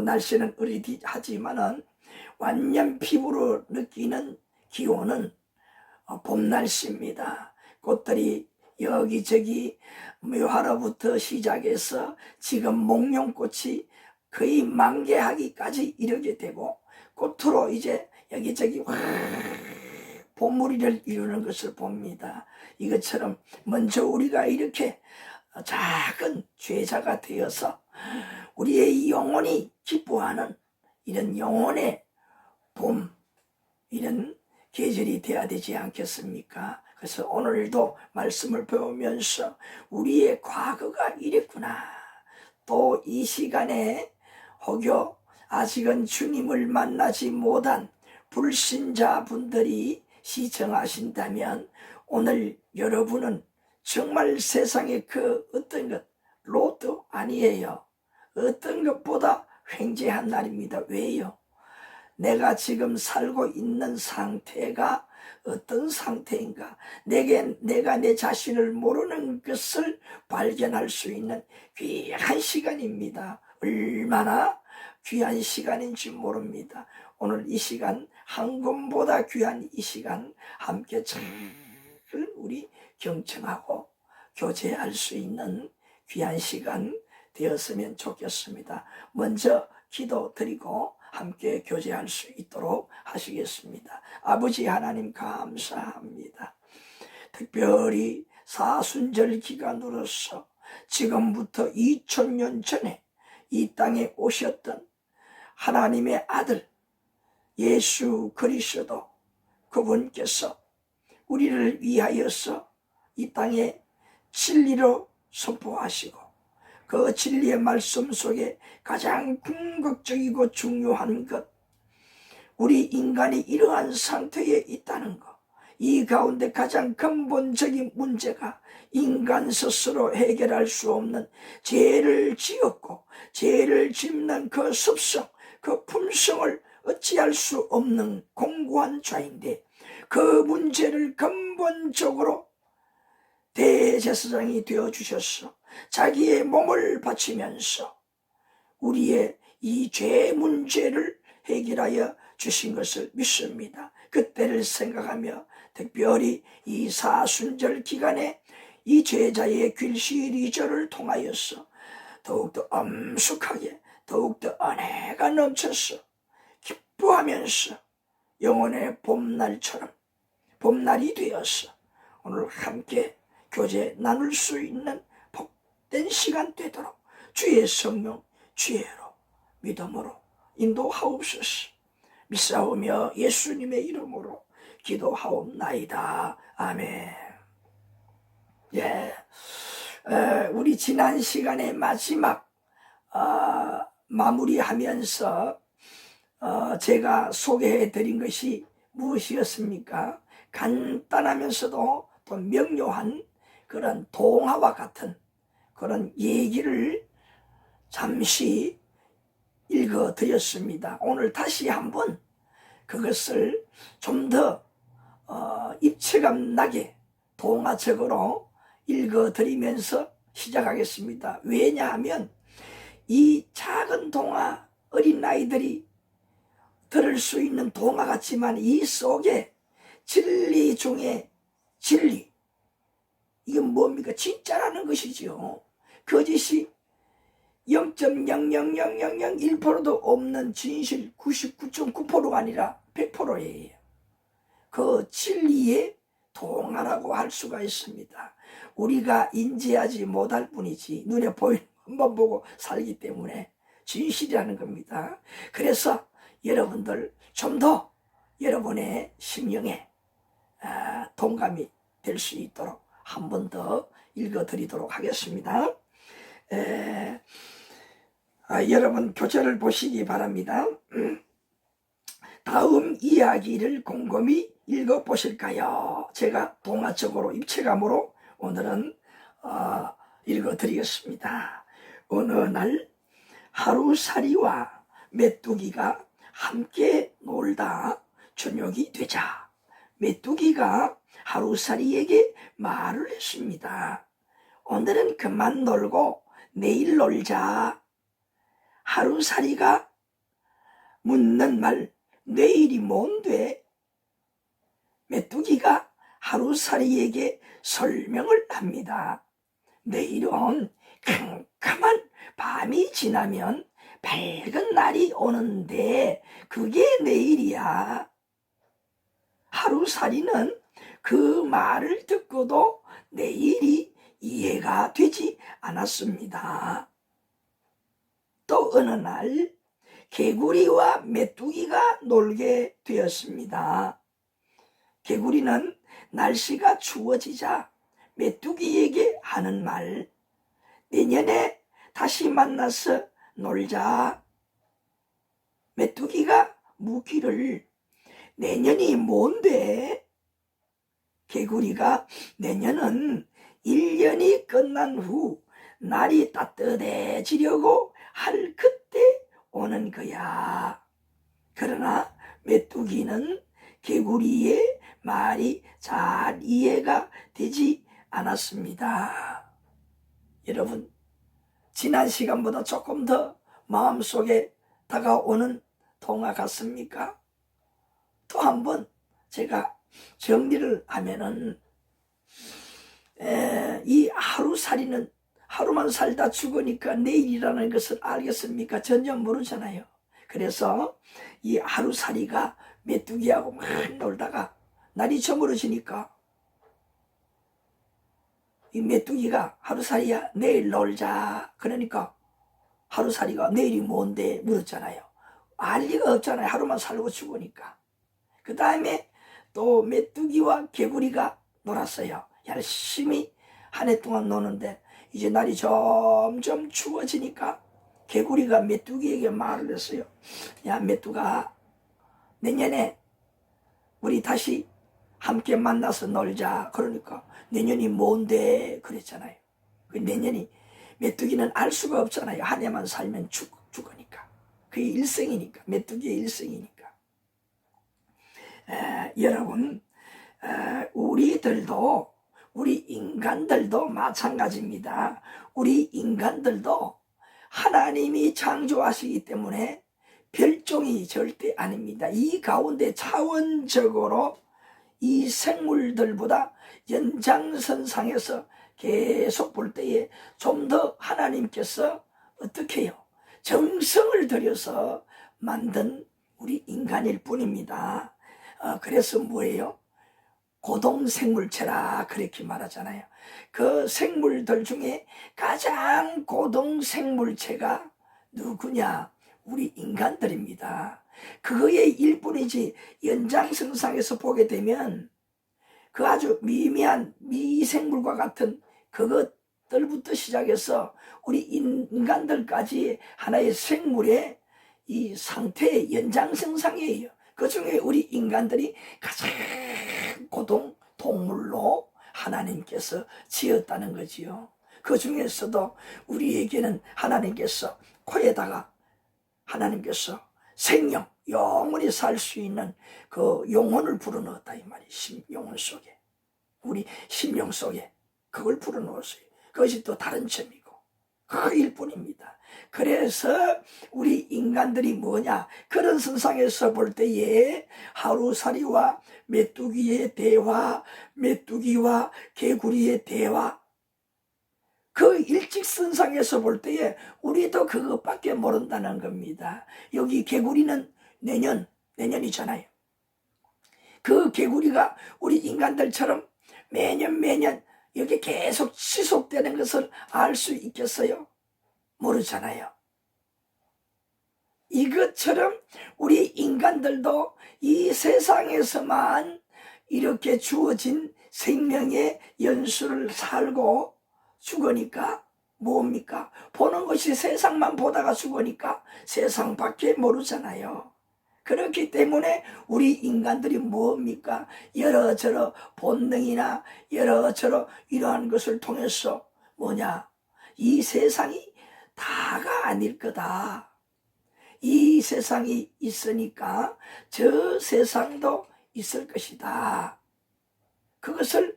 날씨는 으리하지만은 완전 피부로 느끼는 기온은 봄 날씨입니다. 꽃들이 여기저기 묘하로부터 시작해서 지금 목련꽃이 거의 만개하기까지 이르게 되고 꽃으로 이제 여기저기 봄무리를 이루는 것을 봅니다. 이것처럼 먼저 우리가 이렇게 작은 죄자가 되어서 우리의 영혼이 기뻐하는 이런 영혼의 봄, 이런 계절이 돼야 되지 않겠습니까? 그래서 오늘도 말씀을 배우면서 우리의 과거가 이랬구나. 또 이 시간에 혹여 아직은 주님을 만나지 못한 불신자분들이 시청하신다면 오늘 여러분은 정말 세상의 그 어떤 것 로또 아니에요. 어떤 것보다 횡재한 날입니다. 왜요? 내가 지금 살고 있는 상태가 어떤 상태인가? 내가 내 자신을 모르는 것을 발견할 수 있는 귀한 시간입니다. 얼마나 귀한 시간인지 모릅니다. 오늘 이 시간, 황금보다 귀한 이 시간 함께 잘 우리 경청하고 교제할 수 있는 귀한 시간 되었으면 좋겠습니다. 먼저 기도드리고 함께 교제할 수 있도록 하시겠습니다. 아버지 하나님 감사합니다. 특별히 사순절 기간으로서 지금부터 2000년 전에 이 땅에 오셨던 하나님의 아들 예수 그리스도 그분께서 우리를 위하여서 이 땅에 진리로 선포하시고 그 진리의 말씀 속에 가장 궁극적이고 중요한 것, 우리 인간이 이러한 상태에 있다는 것, 이 가운데 가장 근본적인 문제가 인간 스스로 해결할 수 없는 죄를 지었고 죄를 짓는 그 습성, 그 품성을 어찌할 수 없는 공고한 죄인데 그 문제를 근본적으로 대제사장이 되어주셔서 자기의 몸을 바치면서 우리의 이 죄 문제를 해결하여 주신 것을 믿습니다. 그때를 생각하며 특별히 이 사순절 기간에 이 제자의 길시리절을 통하여서 더욱더 엄숙하게 더욱더 은혜가 넘쳐서 기뻐하면서 영혼의 봄날처럼 봄날이 되어서 오늘 함께 교제 나눌 수 있는 복된 시간 되도록 주의 성령 지혜로 믿음으로 인도하옵소서. 믿사오며 예수님의 이름으로 기도하옵나이다. 아멘. 우리 지난 시간에 마지막 마무리하면서 제가 소개해드린 것이 무엇이었습니까? 간단하면서도 또 명료한 그런 동화와 같은 그런 얘기를 잠시 읽어드렸습니다. 오늘 다시 한번 그것을 좀 더 입체감 나게 동화적으로 읽어드리면서 시작하겠습니다. 왜냐하면 이 작은 동화, 어린아이들이 들을 수 있는 동화 같지만 이 속에 진리 중에 진리, 이건 뭡니까? 진짜라는 것이지요. 거짓이 0.0000001%도 없는 진실 99.9%가 아니라 100%예요. 그 진리의 동화라고 할 수가 있습니다. 우리가 인지하지 못할 뿐이지 눈에 보이는 것만 보고 살기 때문에 진실이라는 겁니다. 그래서 여러분들 좀 더 여러분의 심령에 동감이 될 수 있도록 한 번 더 읽어드리도록 하겠습니다. 여러분 교재를 보시기 바랍니다. 다음 이야기를 곰곰이 읽어보실까요? 제가 동화적으로 입체감으로 오늘은 읽어드리겠습니다. 어느 날 하루살이와 메뚜기가 함께 놀다 저녁이 되자 메뚜기가 하루살이에게 말을 했습니다. 오늘은 그만 놀고 내일 놀자. 하루살이가 묻는 말, 내일이 뭔데? 메뚜기가 하루살이에게 설명을 합니다. 내일은 캄캄한 밤이 지나면 밝은 날이 오는데 그게 내일이야. 하루살이는 그 말을 듣고도 내일이 이해가 되지 않았습니다. 또 어느 날 개구리와 메뚜기가 놀게 되었습니다. 개구리는 날씨가 추워지자 메뚜기에게 하는 말, 내년에 다시 만나서 놀자. 메뚜기가 묻기를, 내년이 뭔데? 개구리가, 내년은 1년이 끝난 후 날이 따뜻해지려고 할 그때 오는 거야. 그러나 메뚜기는 개구리의 말이 잘 이해가 되지 않았습니다. 여러분, 지난 시간보다 조금 더 마음속에 다가오는 통화 같습니까? 또 한번 제가 정리를 하면은, 이 하루살이는 하루만 살다 죽으니까 내일이라는 것을 알겠습니까? 전혀 모르잖아요. 그래서 이 하루살이가 메뚜기하고 막 놀다가 날이 저물어지니까 이 메뚜기가, 하루살이야 내일 놀자, 그러니까 하루살이가 내일이 뭔데 물었잖아요. 알 리가 없잖아요. 하루만 살고 죽으니까. 그 다음에 또 메뚜기와 개구리가 놀았어요. 열심히 한 해 동안 노는데 이제 날이 점점 추워지니까 개구리가 메뚜기에게 말을 했어요. 야, 메뚜가, 내년에 우리 다시 함께 만나서 놀자. 그러니까 내년이 뭔데 그랬잖아요. 그 내년이, 메뚜기는 알 수가 없잖아요. 한 해만 살면 죽으니까. 그게 일생이니까. 메뚜기의 일생이니까. 여러분, 우리 인간들도 마찬가지입니다. 우리 인간들도 하나님이 창조하시기 때문에 별종이 절대 아닙니다. 이 가운데 차원적으로 이 생물들보다 연장선상에서 계속 볼 때에 좀 더 하나님께서 어떻게 해요? 정성을 들여서 만든 우리 인간일 뿐입니다. 그래서 뭐예요? 고동생물체라 그렇게 말하잖아요. 그 생물들 중에 가장 고동생물체가 누구냐? 우리 인간들입니다. 그거의 일뿐이지, 연장선상에서 보게 되면 그 아주 미미한 미생물과 같은 그것들부터 시작해서 우리 인간들까지 하나의 생물의 이 상태의 연장선상이에요. 그 중에 우리 인간들이 가장 고동 동물로 하나님께서 지었다는 거지요. 그 중에서도 우리에게는 하나님께서 코에다가 하나님께서 생명, 영원히 살 수 있는 그 영혼을 불어넣었다 이 말이, 영혼 속에, 우리 심령 속에 그걸 불어넣었어요. 그것이 또 다른 점이고 그 일뿐입니다. 그래서 우리 인간들이 뭐냐, 그런 선상에서 볼 때에 하루살이와 메뚜기의 대화, 메뚜기와 개구리의 대화, 그 일직선상에서 볼 때에 우리도 그것밖에 모른다는 겁니다. 여기 개구리는 내년이잖아요. 그 개구리가 우리 인간들처럼 매년 여기 계속 지속되는 것을 알 수 있겠어요? 모르잖아요. 이것처럼 우리 인간들도 이 세상에서만 이렇게 주어진 생명의 연수를 살고 죽으니까 뭡니까? 보는 것이 세상만 보다가 죽으니까 세상 밖에 모르잖아요. 그렇기 때문에 우리 인간들이 뭡니까? 여러저러 본능이나 여러저러 이러한 것을 통해서 뭐냐? 이 세상이 다가 아닐 거다. 이 세상이 있으니까 저 세상도 있을 것이다. 그것을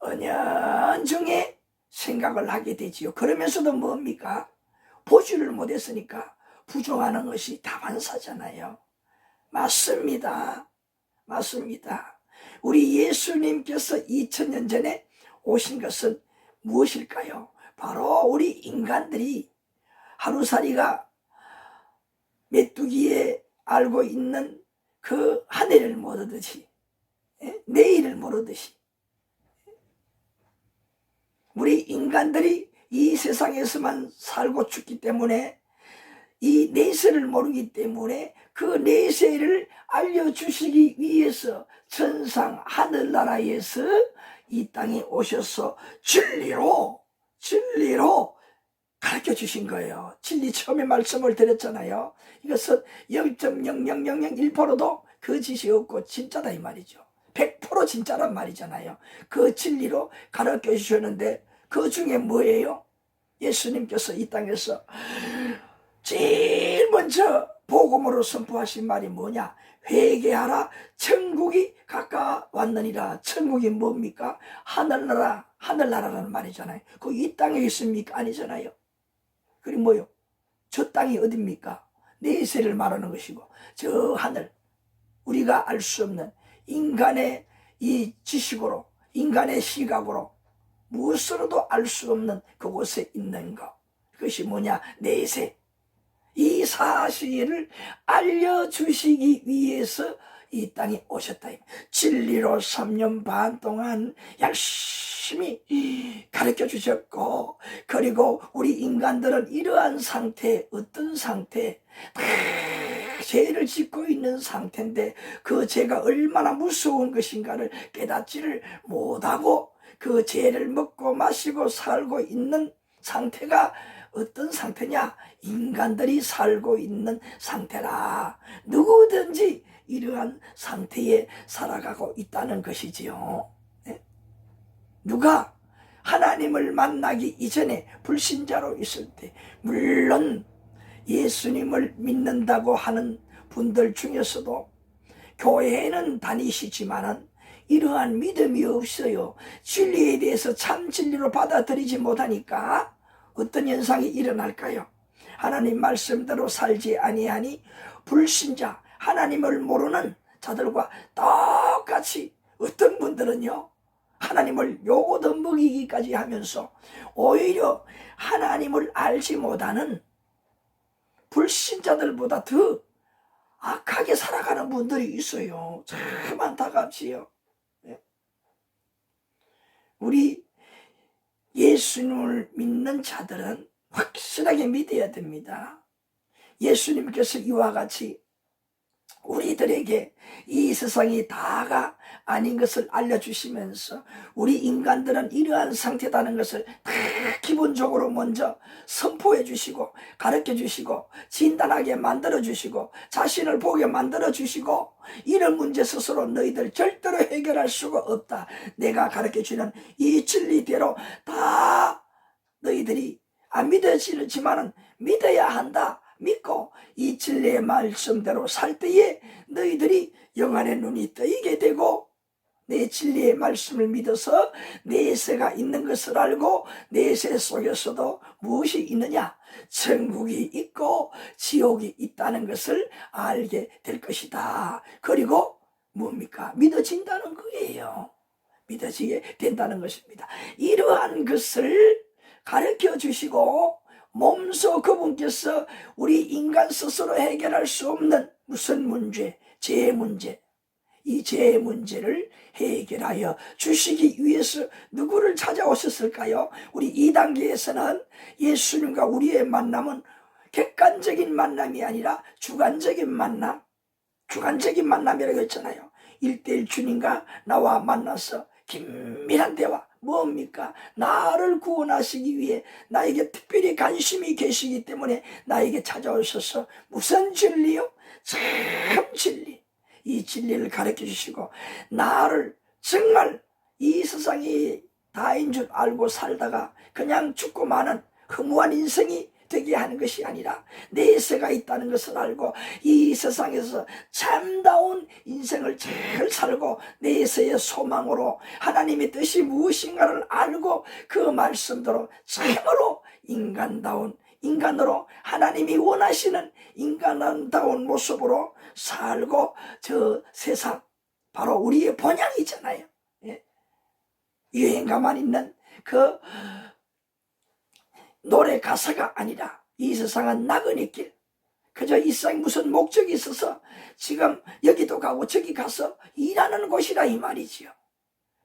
은연중에 생각을 하게 되지요. 그러면서도 뭡니까? 보지를 못했으니까 부정하는 것이 다반사잖아요. 맞습니다. 맞습니다. 우리 예수님께서 2000년 전에 오신 것은 무엇일까요? 바로 우리 인간들이 하루살이가 메뚜기에 알고 있는 그 한 해를 모르듯이, 내일을 모르듯이, 우리 인간들이 이 세상에서만 살고 죽기 때문에 이 내세를 모르기 때문에 그 내세를 알려주시기 위해서 천상 하늘나라에서 이 땅에 오셔서 진리로 가르쳐 주신 거예요. 진리 처음에 말씀을 드렸잖아요. 이것은 0.00001%도 거짓이 없고 진짜다 이 말이죠. 100% 진짜란 말이잖아요. 그 진리로 가르쳐 주셨는데 그 중에 뭐예요? 예수님께서 이 땅에서 제일 먼저 복음으로 선포하신 말이 뭐냐? 회개하라, 천국이 가까웠느니라. 천국이 뭡니까? 하늘나라, 하늘나라라는 말이잖아요. 그 이 땅에 있습니까? 아니잖아요. 그리고 뭐요? 저 땅이 어딥니까? 내세를 말하는 것이고, 저 하늘, 우리가 알 수 없는 인간의 이 지식으로, 인간의 시각으로 무엇으로도 알 수 없는 그곳에 있는 것. 그것이 뭐냐? 내세. 이 사실을 알려주시기 위해서 이 땅에 오셨다. 진리로 3년 반 동안 열심히 가르쳐 주셨고, 그리고 우리 인간들은 이러한 상태, 어떤 상태, 죄를 짓고 있는 상태인데 그 죄가 얼마나 무서운 것인가를 깨닫지를 못하고 그 죄를 먹고 마시고 살고 있는 상태가 어떤 상태냐? 인간들이 살고 있는 상태라. 누구든지 이러한 상태에 살아가고 있다는 것이지요. 네? 누가 하나님을 만나기 이전에 불신자로 있을 때, 물론 예수님을 믿는다고 하는 분들 중에서도 교회에는 다니시지만은 이러한 믿음이 없어요. 진리에 대해서 참 진리로 받아들이지 못하니까 어떤 현상이 일어날까요? 하나님 말씀대로 살지 아니하니 불신자, 하나님을 모르는 자들과 똑같이 어떤 분들은요, 하나님을 요거도 먹이기까지 하면서 오히려 하나님을 알지 못하는 불신자들보다 더 악하게 살아가는 분들이 있어요. 참 안타깝지요. 우리 예수님을 믿는 자들은 확실하게 믿어야 됩니다. 예수님께서 이와 같이 우리들에게 이 세상이 다가 아닌 것을 알려주시면서 우리 인간들은 이러한 상태다는 것을 다 기본적으로 먼저 선포해 주시고 가르쳐 주시고 진단하게 만들어 주시고 자신을 보게 만들어 주시고 이런 문제 스스로 너희들 절대로 해결할 수가 없다. 내가 가르쳐 주는 이 진리대로 다 너희들이 안 믿어지지만은 믿어야 한다. 믿고 이 진리의 말씀대로 살 때에 너희들이 영안의 눈이 뜨이게 되고 내 진리의 말씀을 믿어서 내세가 있는 것을 알고 내세 속에서도 무엇이 있느냐? 천국이 있고 지옥이 있다는 것을 알게 될 것이다. 그리고 뭡니까? 믿어진다는 거예요. 믿어지게 된다는 것입니다. 이러한 것을 가르쳐 주시고 몸소 그분께서 우리 인간 스스로 해결할 수 없는 무슨 문제, 죄 문제, 이 죄의 문제를 해결하여 주시기 위해서 누구를 찾아오셨을까요? 우리 2단계에서는 예수님과 우리의 만남은 객관적인 만남이 아니라 주관적인 만남, 주관적인 만남이라고 했잖아요. 1:1 주님과 나와 만나서 긴밀한 대화. 뭡니까? 나를 구원하시기 위해 나에게 특별히 관심이 계시기 때문에 나에게 찾아오셔서 무슨 진리요? 참 진리. 이 진리를 가르쳐 주시고 나를 정말 이 세상이 다인 줄 알고 살다가 그냥 죽고 마는 허무한 인생이 되게 하는 것이 아니라 내세가 있다는 것을 알고 이 세상에서 참다운 인생을 잘 살고 내세의 소망으로 하나님의 뜻이 무엇인가를 알고 그 말씀대로 참으로 인간다운 인간으로 하나님이 원하시는 인간다운 모습으로 살고 저 세상 바로 우리의 본향이잖아요. 예. 유행가만 있는 그 노래 가사가 아니라 이 세상은 나그네 길, 그저 이 세상에 무슨 목적이 있어서 지금 여기도 가고 저기 가서 일하는 곳이라 이 말이지요.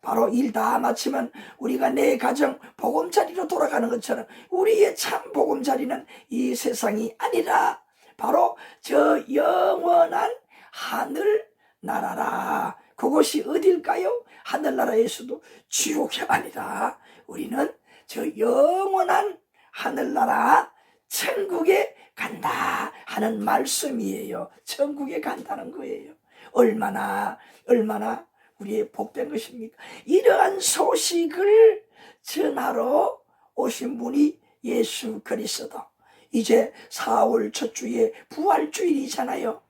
바로 일 다 마치면 우리가 내 가정 보금자리로 돌아가는 것처럼 우리의 참 보금자리는 이 세상이 아니라 바로 저 영원한 하늘나라라. 그곳이 어딜까요? 하늘나라에서도 지옥이 아니라 우리는 저 영원한 하늘나라 천국에 간다 하는 말씀이에요. 천국에 간다는 거예요. 얼마나 우리의 복된 것입니까? 이러한 소식을 전하러 오신 분이 예수 그리스도. 이제 4월 첫 주에 부활주일이잖아요.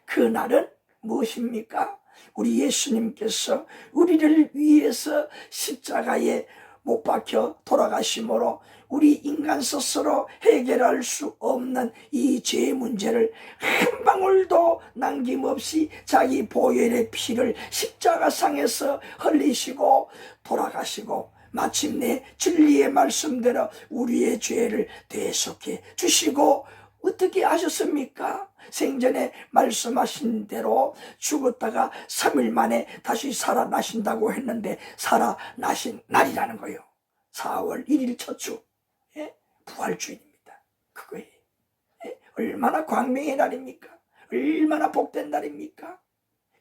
그날은 무엇입니까? 우리 예수님께서 우리를 위해서 십자가에 못 박혀 돌아가심으로 우리 인간 스스로 해결할 수 없는 이 죄 문제를 한 방울도 남김없이 자기 보혈의 피를 십자가상에서 흘리시고 돌아가시고 마침내 진리의 말씀대로 우리의 죄를 대속해 주시고 어떻게 하셨습니까? 생전에 말씀하신 대로 죽었다가 3일 만에 다시 살아나신다고 했는데 살아나신 날이라는 거예요. 4월 1일 첫 주. 예? 부활주일입니다. 그거예요. 예? 얼마나 광명의 날입니까? 얼마나 복된 날입니까?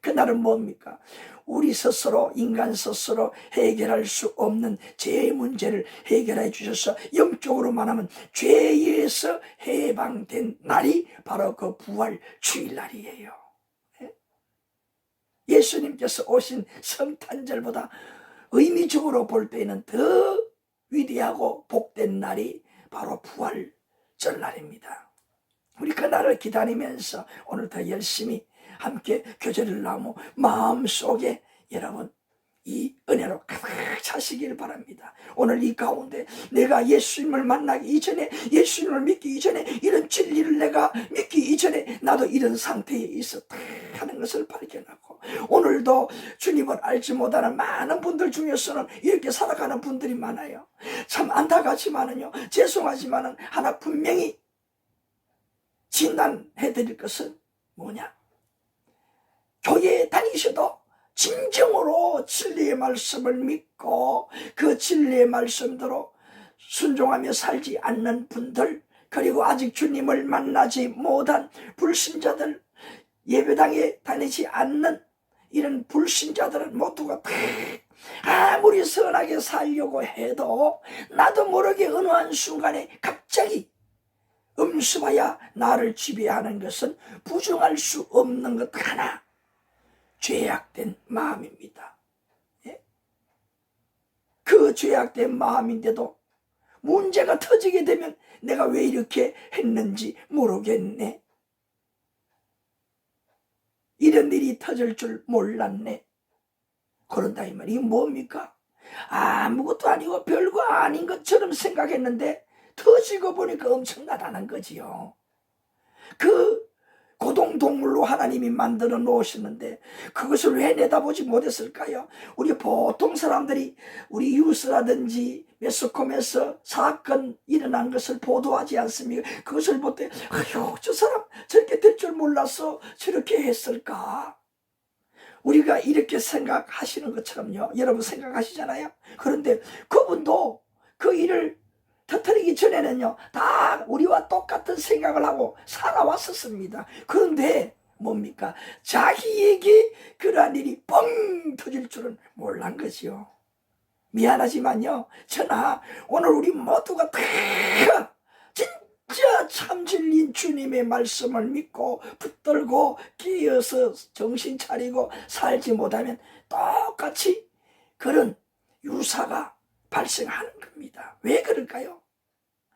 그날은 뭡니까? 우리 스스로, 인간 스스로 해결할 수 없는 죄의 문제를 해결해 주셔서 영적으로 말하면 죄에서 해방된 날이 바로 그 부활 주일날이에요. 예수님께서 오신 성탄절보다 의미적으로 볼 때는 더 위대하고 복된 날이 바로 부활절날입니다. 우리 그날을 기다리면서 오늘 더 열심히 함께 교제를 나누고 마음속에 여러분 이 은혜로 가득 차시길 바랍니다. 오늘 이 가운데 내가 예수님을 만나기 이전에, 예수님을 믿기 이전에, 이런 진리를 내가 믿기 이전에 나도 이런 상태에 있었다 하는 것을 발견하고, 오늘도 주님을 알지 못하는 많은 분들 중에서는 이렇게 살아가는 분들이 많아요. 참 안타깝지만은요, 죄송하지만은 하나 분명히 진단해 드릴 것은 뭐냐? 교회에 다니셔도 진정으로 진리의 말씀을 믿고 그 진리의 말씀대로 순종하며 살지 않는 분들, 그리고 아직 주님을 만나지 못한 불신자들, 예배당에 다니지 않는 이런 불신자들은 모두가 다 아무리 선하게 살려고 해도 나도 모르게 어느 한순간에 갑자기 음습하여 나를 지배하는 것은 부정할 수 없는 것 하나, 죄악된 마음입니다. 예? 그 죄악된 마음인데도 문제가 터지게 되면 내가 왜 이렇게 했는지 모르겠네. 이런 일이 터질 줄 몰랐네. 그런다 이 말이 뭡니까? 아무것도 아니고 별거 아닌 것처럼 생각했는데 터지고 보니까 엄청나다는 거지요. 그 고동동물로 하나님이 만들어 놓으셨는데 그것을 왜 내다보지 못했을까요? 우리 보통 사람들이 우리 뉴스라든지 매스컴에서 사건 일어난 것을 보도하지 않습니까? 그것을 볼 때 아유, 저 사람 저렇게 될 줄 몰라서 저렇게 했을까? 우리가 이렇게 생각하시는 것처럼요, 여러분 생각하시잖아요. 그런데 그분도 그 일을 터뜨리기 전에는요, 다 우리와 똑같은 생각을 하고 살아왔었습니다. 그런데 뭡니까? 자기에게 그러한 일이 뻥 터질 줄은 몰란 거지요. 미안하지만요, 저나 오늘 우리 모두가 다 진짜 참 진리인 주님의 말씀을 믿고 붙들고 깨어서 정신 차리고 살지 못하면 똑같이 그런 유사가 발생하는 겁니다. 왜 그럴까요?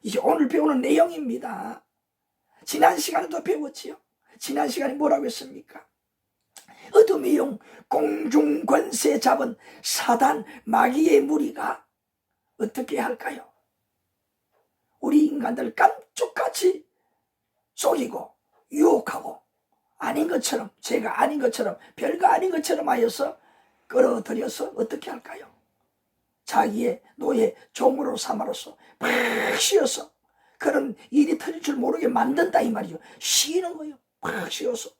이제 오늘 배우는 내용입니다. 지난 시간에도 배웠지요. 지난 시간에 뭐라고 했습니까? 어둠의 영 공중 권세 잡은 사단 마귀의 무리가 어떻게 할까요? 우리 인간들 깜짝 족같이 속이고 유혹하고 아닌 것처럼, 죄가 아닌 것처럼, 별거 아닌 것처럼 하여서 끌어들여서 어떻게 할까요? 자기의 노예 종으로 삼아로서 팍 씌어서 그런 일이 터질 줄 모르게 만든다 이 말이죠. 쉬는 거예요. 팍 씌어서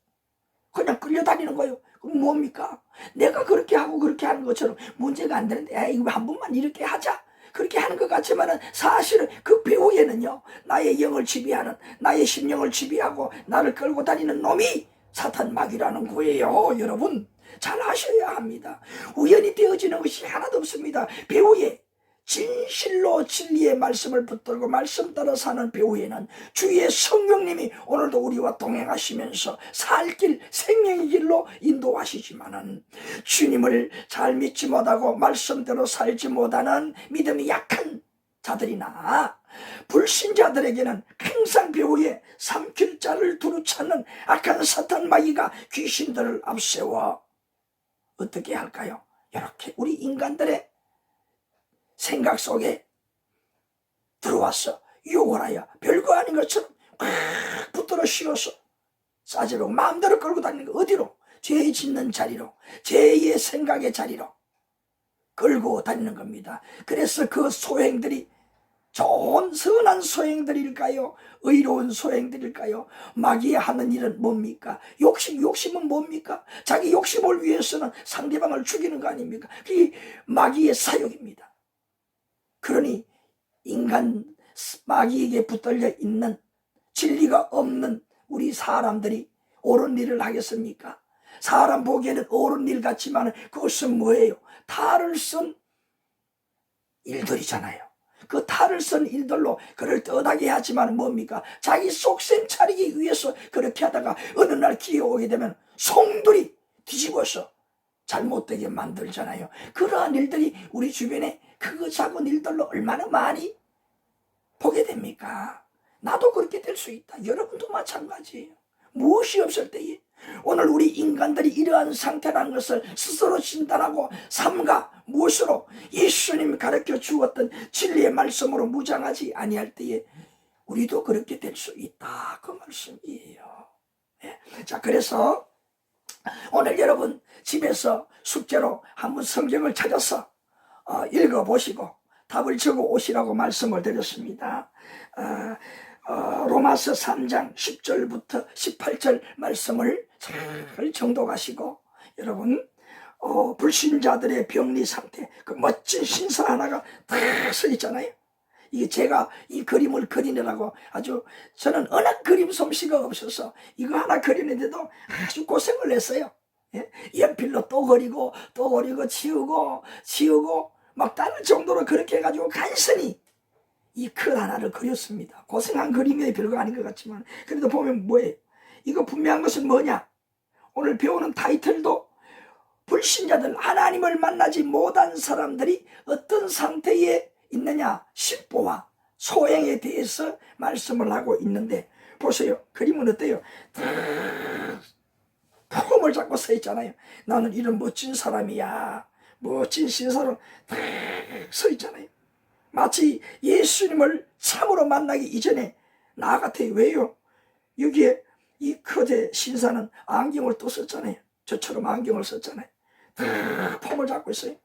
그냥 끌려다니는 거예요. 그럼 뭡니까? 내가 그렇게 하고 그렇게 하는 것처럼 문제가 안 되는데 이거 한 번만 이렇게 하자 그렇게 하는 것 같지만은 사실은 그 배후에는요, 나의 영을 지배하는, 나의 심령을 지배하고 나를 끌고 다니는 놈이 사탄 마귀라는 거예요. 여러분 잘 아셔야 합니다. 우연히 되어지는 것이 하나도 없습니다. 배후에 진실로 진리의 말씀을 붙들고 말씀 따라 사는 배후에는 주의 성령님이 오늘도 우리와 동행하시면서 살 길, 생명의 길로 인도하시지만은 주님을 잘 믿지 못하고 말씀대로 살지 못하는 믿음이 약한 자들이나 불신자들에게는 항상 배후에 삼킬 자를 두루 찾는 악한 사탄 마귀가 귀신들을 앞세워 어떻게 할까요? 이렇게 우리 인간들의 생각 속에 들어와서 유혹을 하여 별거 아닌 것처럼 꽉 붙들어 씌워서 싸지르고 마음대로 끌고 다니는 거 어디로? 죄 짓는 자리로, 죄의 생각의 자리로 끌고 다니는 겁니다. 그래서 그 소행들이 좋은 선한 소행들일까요? 의로운 소행들일까요? 마귀의 하는 일은 뭡니까? 욕심은 뭡니까? 자기 욕심을 위해서는 상대방을 죽이는 거 아닙니까? 그게 마귀의 사욕입니다. 그러니 인간 마귀에게 붙들려 있는 진리가 없는 우리 사람들이 옳은 일을 하겠습니까? 사람 보기에는 옳은 일 같지만 그것은 뭐예요? 탈을 쓴 일들이잖아요. 그 탈을 쓴 일들로 그를 떠나게 하지만 뭡니까? 자기 속셈 차리기 위해서 그렇게 하다가 어느 날 기회가 오게 되면 송두리 뒤집어서 잘못되게 만들잖아요. 그러한 일들이 우리 주변에 크고 작은 일들로 얼마나 많이 보게 됩니까? 나도 그렇게 될 수 있다. 여러분도 마찬가지예요. 무엇이 없을 때에 오늘 우리 인간들이 이러한 상태라는 것을 스스로 진단하고 삼가 무엇으로 예수님이 가르쳐 주었던 진리의 말씀으로 무장하지 아니할 때에 우리도 그렇게 될 수 있다. 그 말씀이에요. 네. 자, 그래서 오늘 여러분 집에서 숙제로 한번 성경을 찾아서 읽어보시고 답을 적어 오시라고 말씀을 드렸습니다. 로마서 3장 10절부터 18절 말씀을 잘 정독하시고 여러분 불신자들의 병리 상태 그 멋진 신사 하나가 다 서 있잖아요. 이게 제가 이 그림을 그리느라고 아주 저는 어느 그림 솜씨가 없어서 이거 하나 그리는데도 아주 고생을 했어요. 예? 연필로 또 그리고 또 그리고 지우고 막 다를 정도로 그렇게 해가지고 간신히 이 글 하나를 그렸습니다. 고생한 그림이 별거 아닌 것 같지만 그래도 보면 뭐예요? 이거 분명한 것은 뭐냐? 오늘 배우는 타이틀도 불신자들, 하나님을 만나지 못한 사람들이 어떤 상태에 있느냐, 십보와 소행에 대해서 말씀을 하고 있는데 보세요. 그림은 어때요? 폼을 잡고 서 있잖아요. 나는 이런 멋진 사람이야. 멋진 신사로 서 있잖아요. 마치 예수님을 참으로 만나기 이전에 나 같아요. 왜요? 여기에 이 거대 신사는 안경을 또 썼잖아요. 저처럼 안경을 썼잖아요. 폼을 잡고 있어요.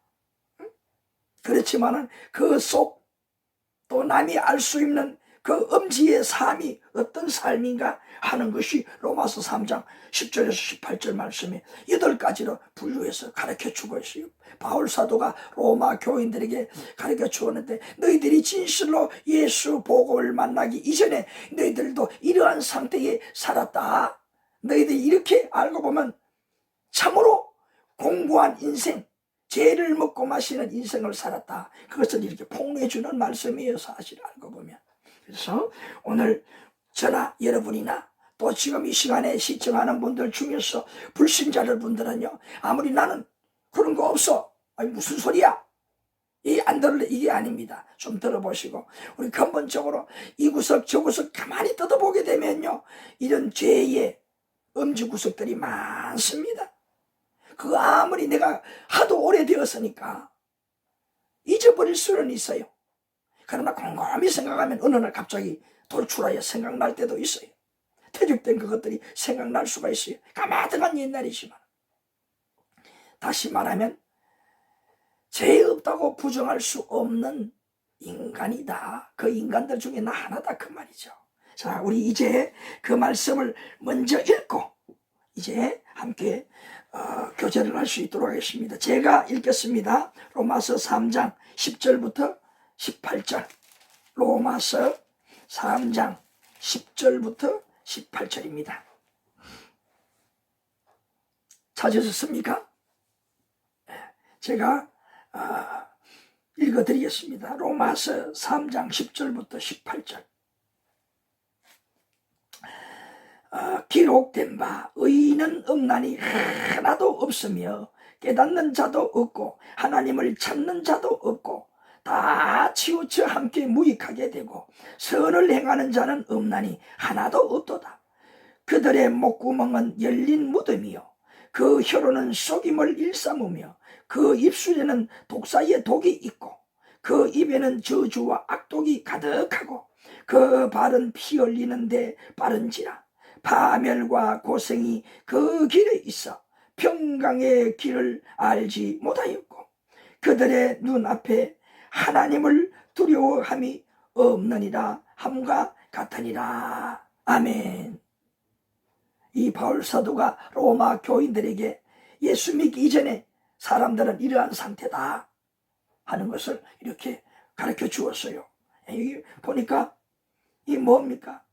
그렇지만은 그 속 또 남이 알 수 있는 그 엄지의 삶이 어떤 삶인가 하는 것이 로마서 3장 10절에서 18절 말씀에 8가지로 분류해서 가르쳐 주고 있어요. 바울 사도가 로마 교인들에게 가르쳐 주었는데 너희들이 진실로 예수 복음을 만나기 이전에 너희들도 이러한 상태에 살았다. 너희들이 이렇게 알고 보면 참으로 공부한 인생, 죄를 먹고 마시는 인생을 살았다. 그것을 이렇게 폭로해 주는 말씀이에요. 사실 알고 보면. 그래서 오늘 저나 여러분이나 또 지금 이 시간에 시청하는 분들 중에서 불신자들 분들은요, 아무리 나는 그런 거 없어. 아니 무슨 소리야? 안 들을래? 이게 아닙니다. 좀 들어보시고 우리 근본적으로 이 구석 저 구석 가만히 뜯어보게 되면요, 이런 죄의 음주 구석들이 많습니다. 그거 아무리 내가 하도 오래되었으니까 잊어버릴 수는 있어요. 그러나 곰곰이 생각하면 어느 날 갑자기 돌출하여 생각날 때도 있어요. 퇴직된 그것들이 생각날 수가 있어요. 까마득한 옛날이지만. 다시 말하면 죄 없다고 부정할 수 없는 인간이다. 그 인간들 중에 나 하나다 그 말이죠. 자, 우리 이제 그 말씀을 먼저 읽고 이제 함께 교제를 할 수 있도록 하겠습니다. 제가 읽겠습니다. 로마서 3장 10절부터 18절. 로마서 3장 10절부터 18절입니다. 찾으셨습니까? 제가 읽어드리겠습니다. 로마서 3장 10절부터 18절. 기록된 바 의인은 없나니 하나도 없으며 깨닫는 자도 없고 하나님을 찾는 자도 없고 다 치우쳐 함께 무익하게 되고 선을 행하는 자는 없나니 하나도 없도다. 그들의 목구멍은 열린 무덤이요 그 혀로는 속임을 일삼으며 그 입술에는 독사의 독이 있고 그 입에는 저주와 악독이 가득하고 그 발은 피 흘리는데 빠른지라. 파멸과 고생이 그 길에 있어 평강의 길을 알지 못하였고 그들의 눈앞에 하나님을 두려워함이 없느니라 함과 같으니라. 아멘. 이 바울 사도가 로마 교인들에게 예수 믿기 이전에 사람들은 이러한 상태다 하는 것을 이렇게 가르쳐 주었어요. 여기 보니까 이 뭡니까?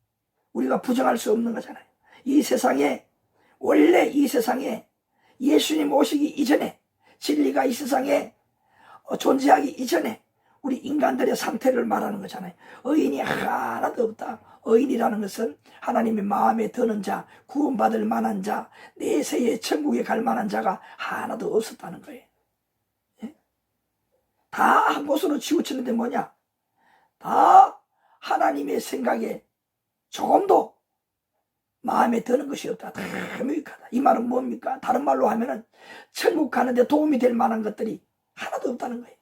우리가 부정할 수 없는 거잖아요. 이 세상에, 원래 이 세상에 예수님 오시기 이전에, 진리가 이 세상에 존재하기 이전에 우리 인간들의 상태를 말하는 거잖아요. 의인이 하나도 없다. 의인이라는 것은 하나님의 마음에 드는 자, 구원받을 만한 자, 내세에 천국에 갈 만한 자가 하나도 없었다는 거예요. 예? 다 한 곳으로 치우치는데 뭐냐? 다 하나님의 생각에 조금도 마음에 드는 것이 없다. 다 무익하다. 이 말은 뭡니까? 다른 말로 하면은 천국 가는데 도움이 될 만한 것들이 하나도 없다는 거예요.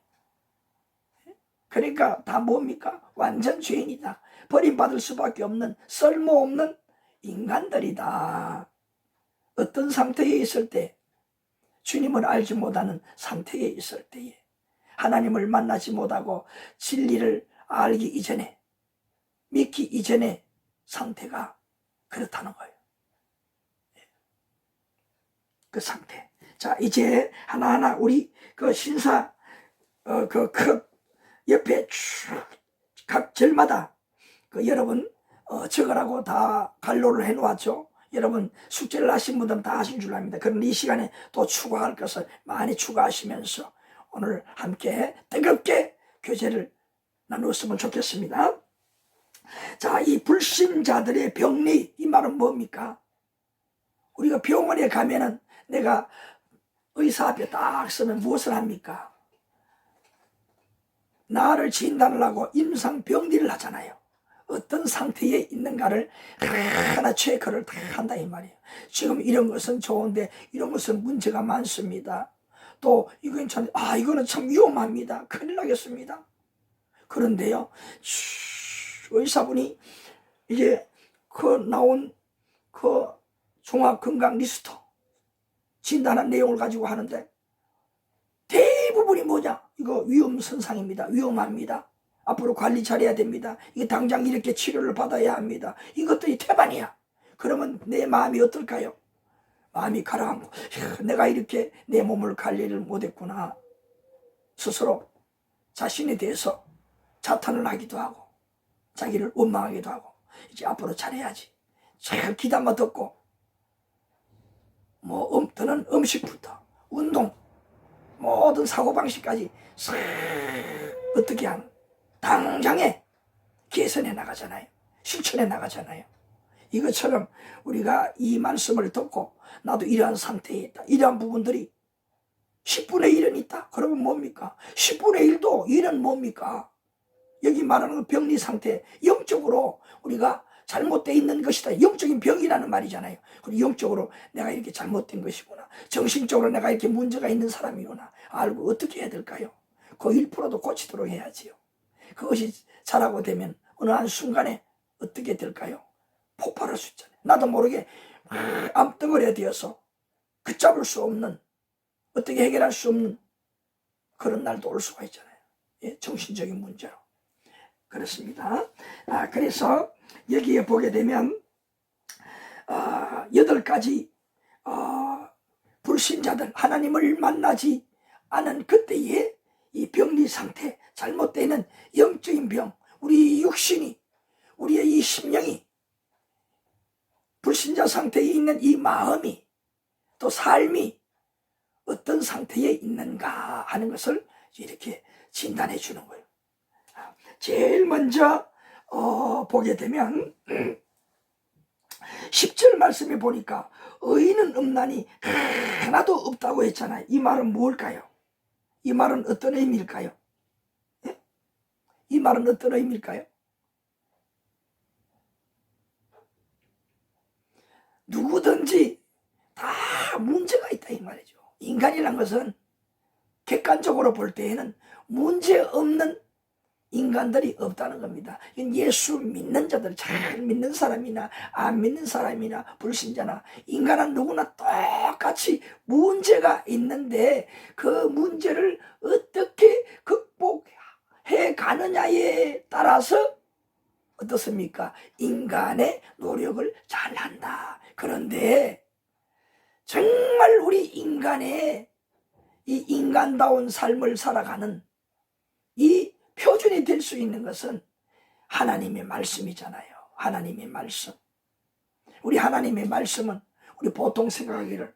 그러니까 다 뭡니까? 완전 죄인이다. 버림받을 수밖에 없는 쓸모없는 인간들이다. 어떤 상태에 있을 때, 주님을 알지 못하는 상태에 있을 때에, 하나님을 만나지 못하고 진리를 알기 이전에, 믿기 이전에 상태가 그렇다는 거예요. 그 상태. 자, 이제 하나하나 우리 그 신사 그 옆에 각 절마다 그 여러분 적으라고 다 갈로를 해놓았죠. 여러분 숙제를 하신 분들은 다 하신 줄 압니다. 그럼 이 시간에 또 추가할 것을 많이 추가하시면서 오늘 함께 뜨겁게 교제를 나누었으면 좋겠습니다. 자, 이 불신자들의 병리, 이 말은 뭡니까? 우리가 병원에 가면은 내가 의사 앞에 딱 서면 무엇을 합니까? 나를 진단을 하고 임상병리를 하잖아요. 어떤 상태에 있는가를 하나 체크를 다 한다 이 말이에요. 지금 이런 것은 좋은데 이런 것은 문제가 많습니다. 또 이건 참, 이거는 참 위험합니다. 큰일 나겠습니다. 그런데요, 의사분이 이제 그 나온 그 종합건강 리스트 진단한 내용을 가지고 하는데 대부분이 뭐냐? 이거 위험선상입니다. 위험합니다. 앞으로 관리 잘해야 됩니다. 이게 당장 이렇게 치료를 받아야 합니다. 이것들이 태반이야. 그러면 내 마음이 어떨까요? 마음이 가라앉고 내가 이렇게 내 몸을 관리를 못했구나. 스스로 자신에 대해서 자탄을 하기도 하고 자기를 원망하기도 하고 이제 앞으로 잘해야지. 잘 기다만 듣고 드는 음식부터 운동 모든 사고방식까지 어떻게 하면 당장에 개선해 나가잖아요. 실천해 나가잖아요. 이것처럼 우리가 이 말씀을 듣고 나도 이러한 상태에 있다. 이러한 부분들이 10분의 1은 있다. 그러면 뭡니까? 10분의 1도 1은 뭡니까? 여기 말하는 건 병리 상태, 영적으로 우리가 잘못되어 있는 것이다. 영적인 병이라는 말이잖아요. 그리고 영적으로 내가 이렇게 잘못된 것이구나. 정신적으로 내가 이렇게 문제가 있는 사람이구나. 알고 어떻게 해야 될까요? 그 1%도 고치도록 해야지요. 그것이 잘하고 되면 어느 한 순간에 어떻게 될까요? 폭발할 수 있잖아요. 나도 모르게 암덩어리가 되어서 걷잡을 수 없는, 어떻게 해결할 수 없는 그런 날도 올 수가 있잖아요. 예, 정신적인 문제로. 그렇습니다. 그래서 여기에 보게 되면 8가지 불신자들, 하나님을 만나지 않은 그때의 이 병리 상태, 잘못되는 영적인 병, 우리 육신이, 우리의 이 심령이, 불신자 상태에 있는 이 마음이, 또 삶이 어떤 상태에 있는가 하는 것을 이렇게 진단해 주는 거예요. 제일 먼저 보게 되면 10절 말씀에 보니까 의인은 없나니 하나도 없다고 했잖아요. 이 말은 뭘까요? 이 말은 어떤 의미일까요? 예? 이 말은 어떤 의미일까요? 누구든지 다 문제가 있다 이 말이죠. 인간이란 것은 객관적으로 볼 때에는 문제 없는 인간들이 없다는 겁니다. 예수 믿는 자들, 잘 믿는 사람이나 안 믿는 사람이나 불신자나 인간은 누구나 똑같이 문제가 있는데 그 문제를 어떻게 극복해 가느냐에 따라서 어떻습니까? 인간의 노력을 잘한다. 그런데 정말 우리 인간의 이 인간다운 삶을 살아가는 이 표준이 될 수 있는 것은 하나님의 말씀이잖아요. 하나님의 말씀. 우리 하나님의 말씀은 우리 보통 생각하기를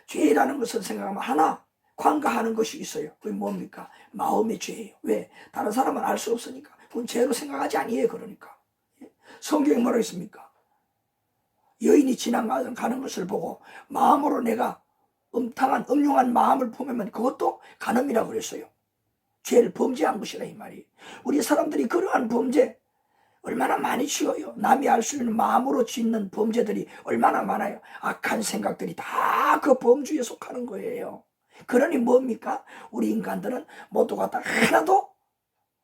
죄라는 것을 생각하면 하나 관가하는 것이 있어요. 그게 뭡니까? 마음의 죄예요. 왜? 다른 사람은 알 수 없으니까. 그건 죄로 생각하지 아니에요. 그러니까. 성경에 뭐라고 있습니까? 여인이 지나가는 것을 보고 마음으로 내가 음흉한 마음을 품으면 그것도 간음이라고 그랬어요. 죄를 범죄한 것이라 이 말이. 우리 사람들이 그러한 범죄 얼마나 많이 지어요. 남이 알 수 있는 마음으로 짓는 범죄들이 얼마나 많아요. 악한 생각들이 다 그 범주에 속하는 거예요. 그러니 뭡니까? 우리 인간들은 모두가 다 하나도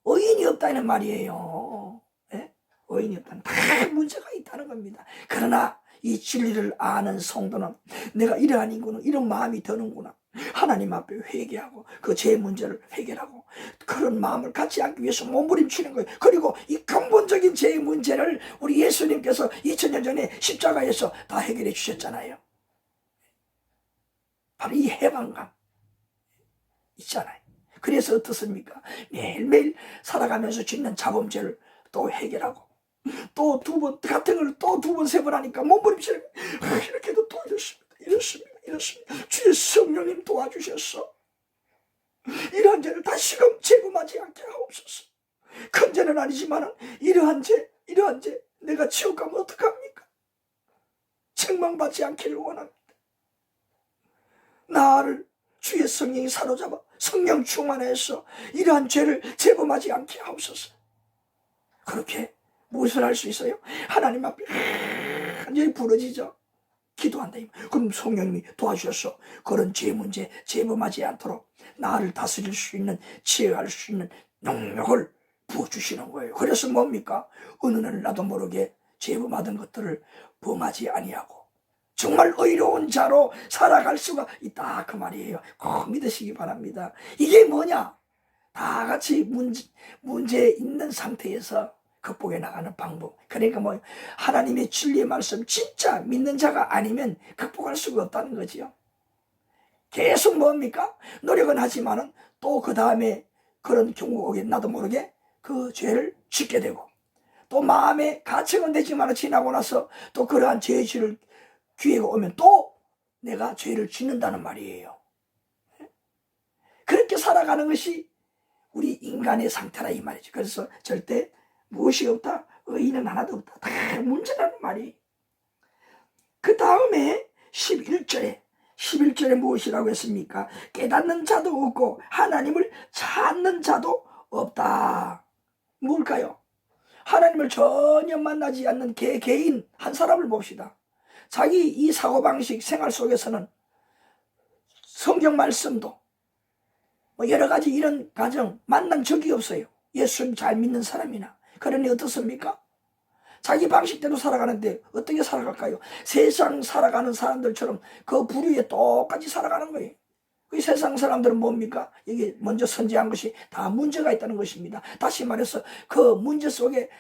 의인이 없다는 말이에요. 예? 의인이 없다는, 다 문제가 있다는 겁니다. 그러나 이 진리를 아는 성도는 내가 이러한 인구는 이런 마음이 드는구나. 하나님 앞에 회개하고 그 죄 문제를 해결하고 그런 마음을 갖지 않기 위해서 몸부림치는 거예요. 그리고 이 근본적인 죄의 문제를 우리 예수님께서 2000년 전에 십자가에서 다 해결해 주셨잖아요. 바로 이 해방감 있잖아요. 그래서 어떻습니까? 매일매일 살아가면서 짓는 자범죄를 또 해결하고 또 두 번 같은 걸 또 두 번 세 번 하니까 몸부림치는 거예요. 이렇게도 또 이렇습니다. 주의 성령님 도와주셨어. 이러한 죄를 다시금 재범하지 않게 하옵소서. 큰 죄는 아니지만 이러한 죄 내가 지옥 가면 어떡합니까? 책망받지 않기를 원합니다. 나를 주의 성령이 사로잡아 성령 충만해서 이러한 죄를 재범하지 않게 하옵소서. 그렇게 무엇을 할 수 있어요? 하나님 앞에 완전히 부러지죠. 기도한다. 그럼 성령님이 도와주셔서 그런 죄 문제 재범하지 않도록 나를 다스릴 수 있는, 지혜할 수 있는 능력을 부어주시는 거예요. 그래서 뭡니까? 어느 날 나도 모르게 재범하던 것들을 범하지 아니하고 정말 의로운 자로 살아갈 수가 있다 그 말이에요. 꼭 믿으시기 바랍니다. 이게 뭐냐? 다 같이 문제 있는 상태에서 극복해 나가는 방법. 그러니까 뭐 하나님의 진리의 말씀 진짜 믿는 자가 아니면 극복할 수가 없다는 거지요. 계속 뭡니까? 노력은 하지만은 또 그 다음에 그런 경우가 오게 나도 모르게 그 죄를 짓게 되고 또 마음에 가책은 되지만 지나고 나서 또 그러한 죄의 질을 기회가 오면 또 내가 죄를 짓는다는 말이에요. 그렇게 살아가는 것이 우리 인간의 상태라 이 말이죠. 그래서 절대 무엇이 없다, 의인은 하나도 없다, 다 문제라는 말이. 그 다음에 11절에 무엇이라고 했습니까? 깨닫는 자도 없고 하나님을 찾는 자도 없다. 뭘까요? 하나님을 전혀 만나지 않는 개인 한 사람을 봅시다. 자기 이 사고방식 생활 속에서는 성경 말씀도 뭐 여러 가지 이런 가정 만난 적이 없어요. 예수님 잘 믿는 사람이나. 그러니 어떻습니까? 자기 방식대로 살아가는데 어떻게 살아갈까요? 세상 살아가는 사람들처럼 그 부류에 똑같이 살아가는 거예요. 그 세상 사람들은 뭡니까? 이게 먼저 선지한 것이 다 문제가 있다는 것입니다. 다시 말해서 그 문제 속에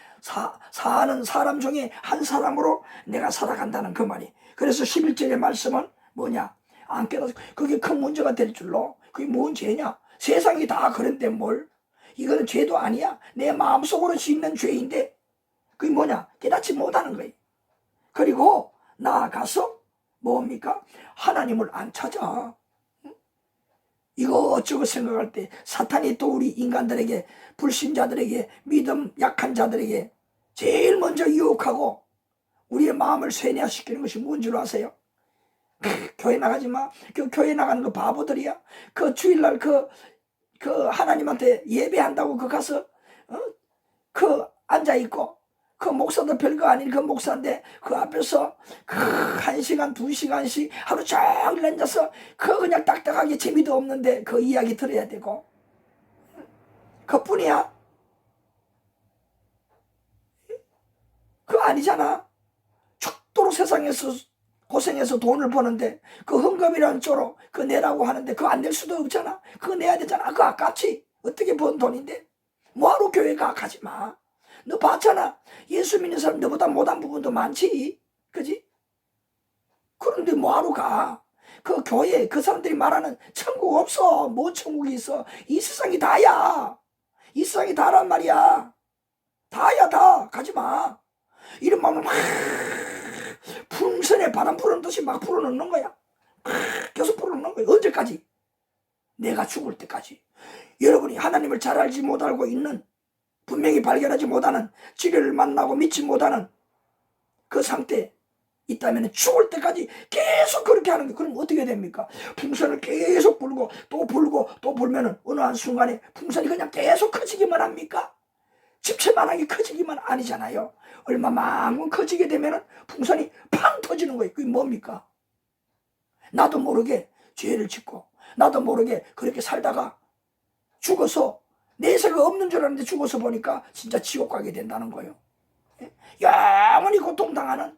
사는 사람 중에 한 사람으로 내가 살아간다는 그 말이. 그래서 11절의 말씀은 뭐냐? 안 깨닫고 그게 큰 문제가 될 줄로. 그게 뭔 죄냐? 세상이 다 그런데 뭘? 이거는 죄도 아니야. 내 마음속으로 짓는 죄인데 그게 뭐냐? 깨닫지 못하는 거예요. 그리고 나아가서 뭡니까? 하나님을 안 찾아. 이거 어쩌고 생각할 때 사탄이 또 우리 인간들에게, 불신자들에게, 믿음 약한 자들에게 제일 먼저 유혹하고 우리의 마음을 쇠뇌시키는 것이 뭔 줄 아세요? 교회 나가지 마. 교회 나가는 거 바보들이야. 그 주일날 그 하나님한테 예배한다고 그 가서 그 앉아있고 그 목사도 별거 아닌 그 목사인데 그 앞에서 그 1시간 2시간씩 하루 종일 앉아서 그 그냥 딱딱하게 재미도 없는데 그 이야기 들어야 되고 그뿐이야. 그거 아니잖아. 죽도록 세상에서 고생해서 돈을 버는데 그 헌금이라는 쪽으로 그거 내라고 하는데 그거 안 낼 수도 없잖아. 그거 내야 되잖아. 그거 아깝지. 어떻게 번 돈인데 뭐하러 교회 가지 마. 너 봤잖아. 예수 믿는 사람 너보다 못한 부분도 많지. 그지? 그런데 뭐하러 가? 그 교회 그 사람들이 말하는 천국 없어. 뭐 천국이 있어. 이 세상이 다야. 이 세상이 다란 말이야. 다야 다. 가지 마. 이런 마음을 막 풍선에 바람 불어넣듯이 막 불어넣는 거야. 계속 불어넣는 거야. 언제까지? 내가 죽을 때까지. 여러분이 하나님을 잘 알지 못하고 있는, 분명히 발견하지 못하는, 지뢰를 만나고 믿지 못하는 그 상태에 있다면 죽을 때까지 계속 그렇게 하는 거예요. 그럼 어떻게 됩니까? 풍선을 계속 불고 또 불고 또 불면은 어느 한순간에 풍선이 그냥 계속 커지기만 합니까? 집채만하게 커지기만 아니잖아요. 얼마만큼 커지게 되면은 풍선이 팡 터지는 거예요. 그게 뭡니까? 나도 모르게 죄를 짓고 나도 모르게 그렇게 살다가 죽어서 내세가 없는 줄 알았는데 죽어서 보니까 진짜 지옥 가게 된다는 거예요. 영원히 고통당하는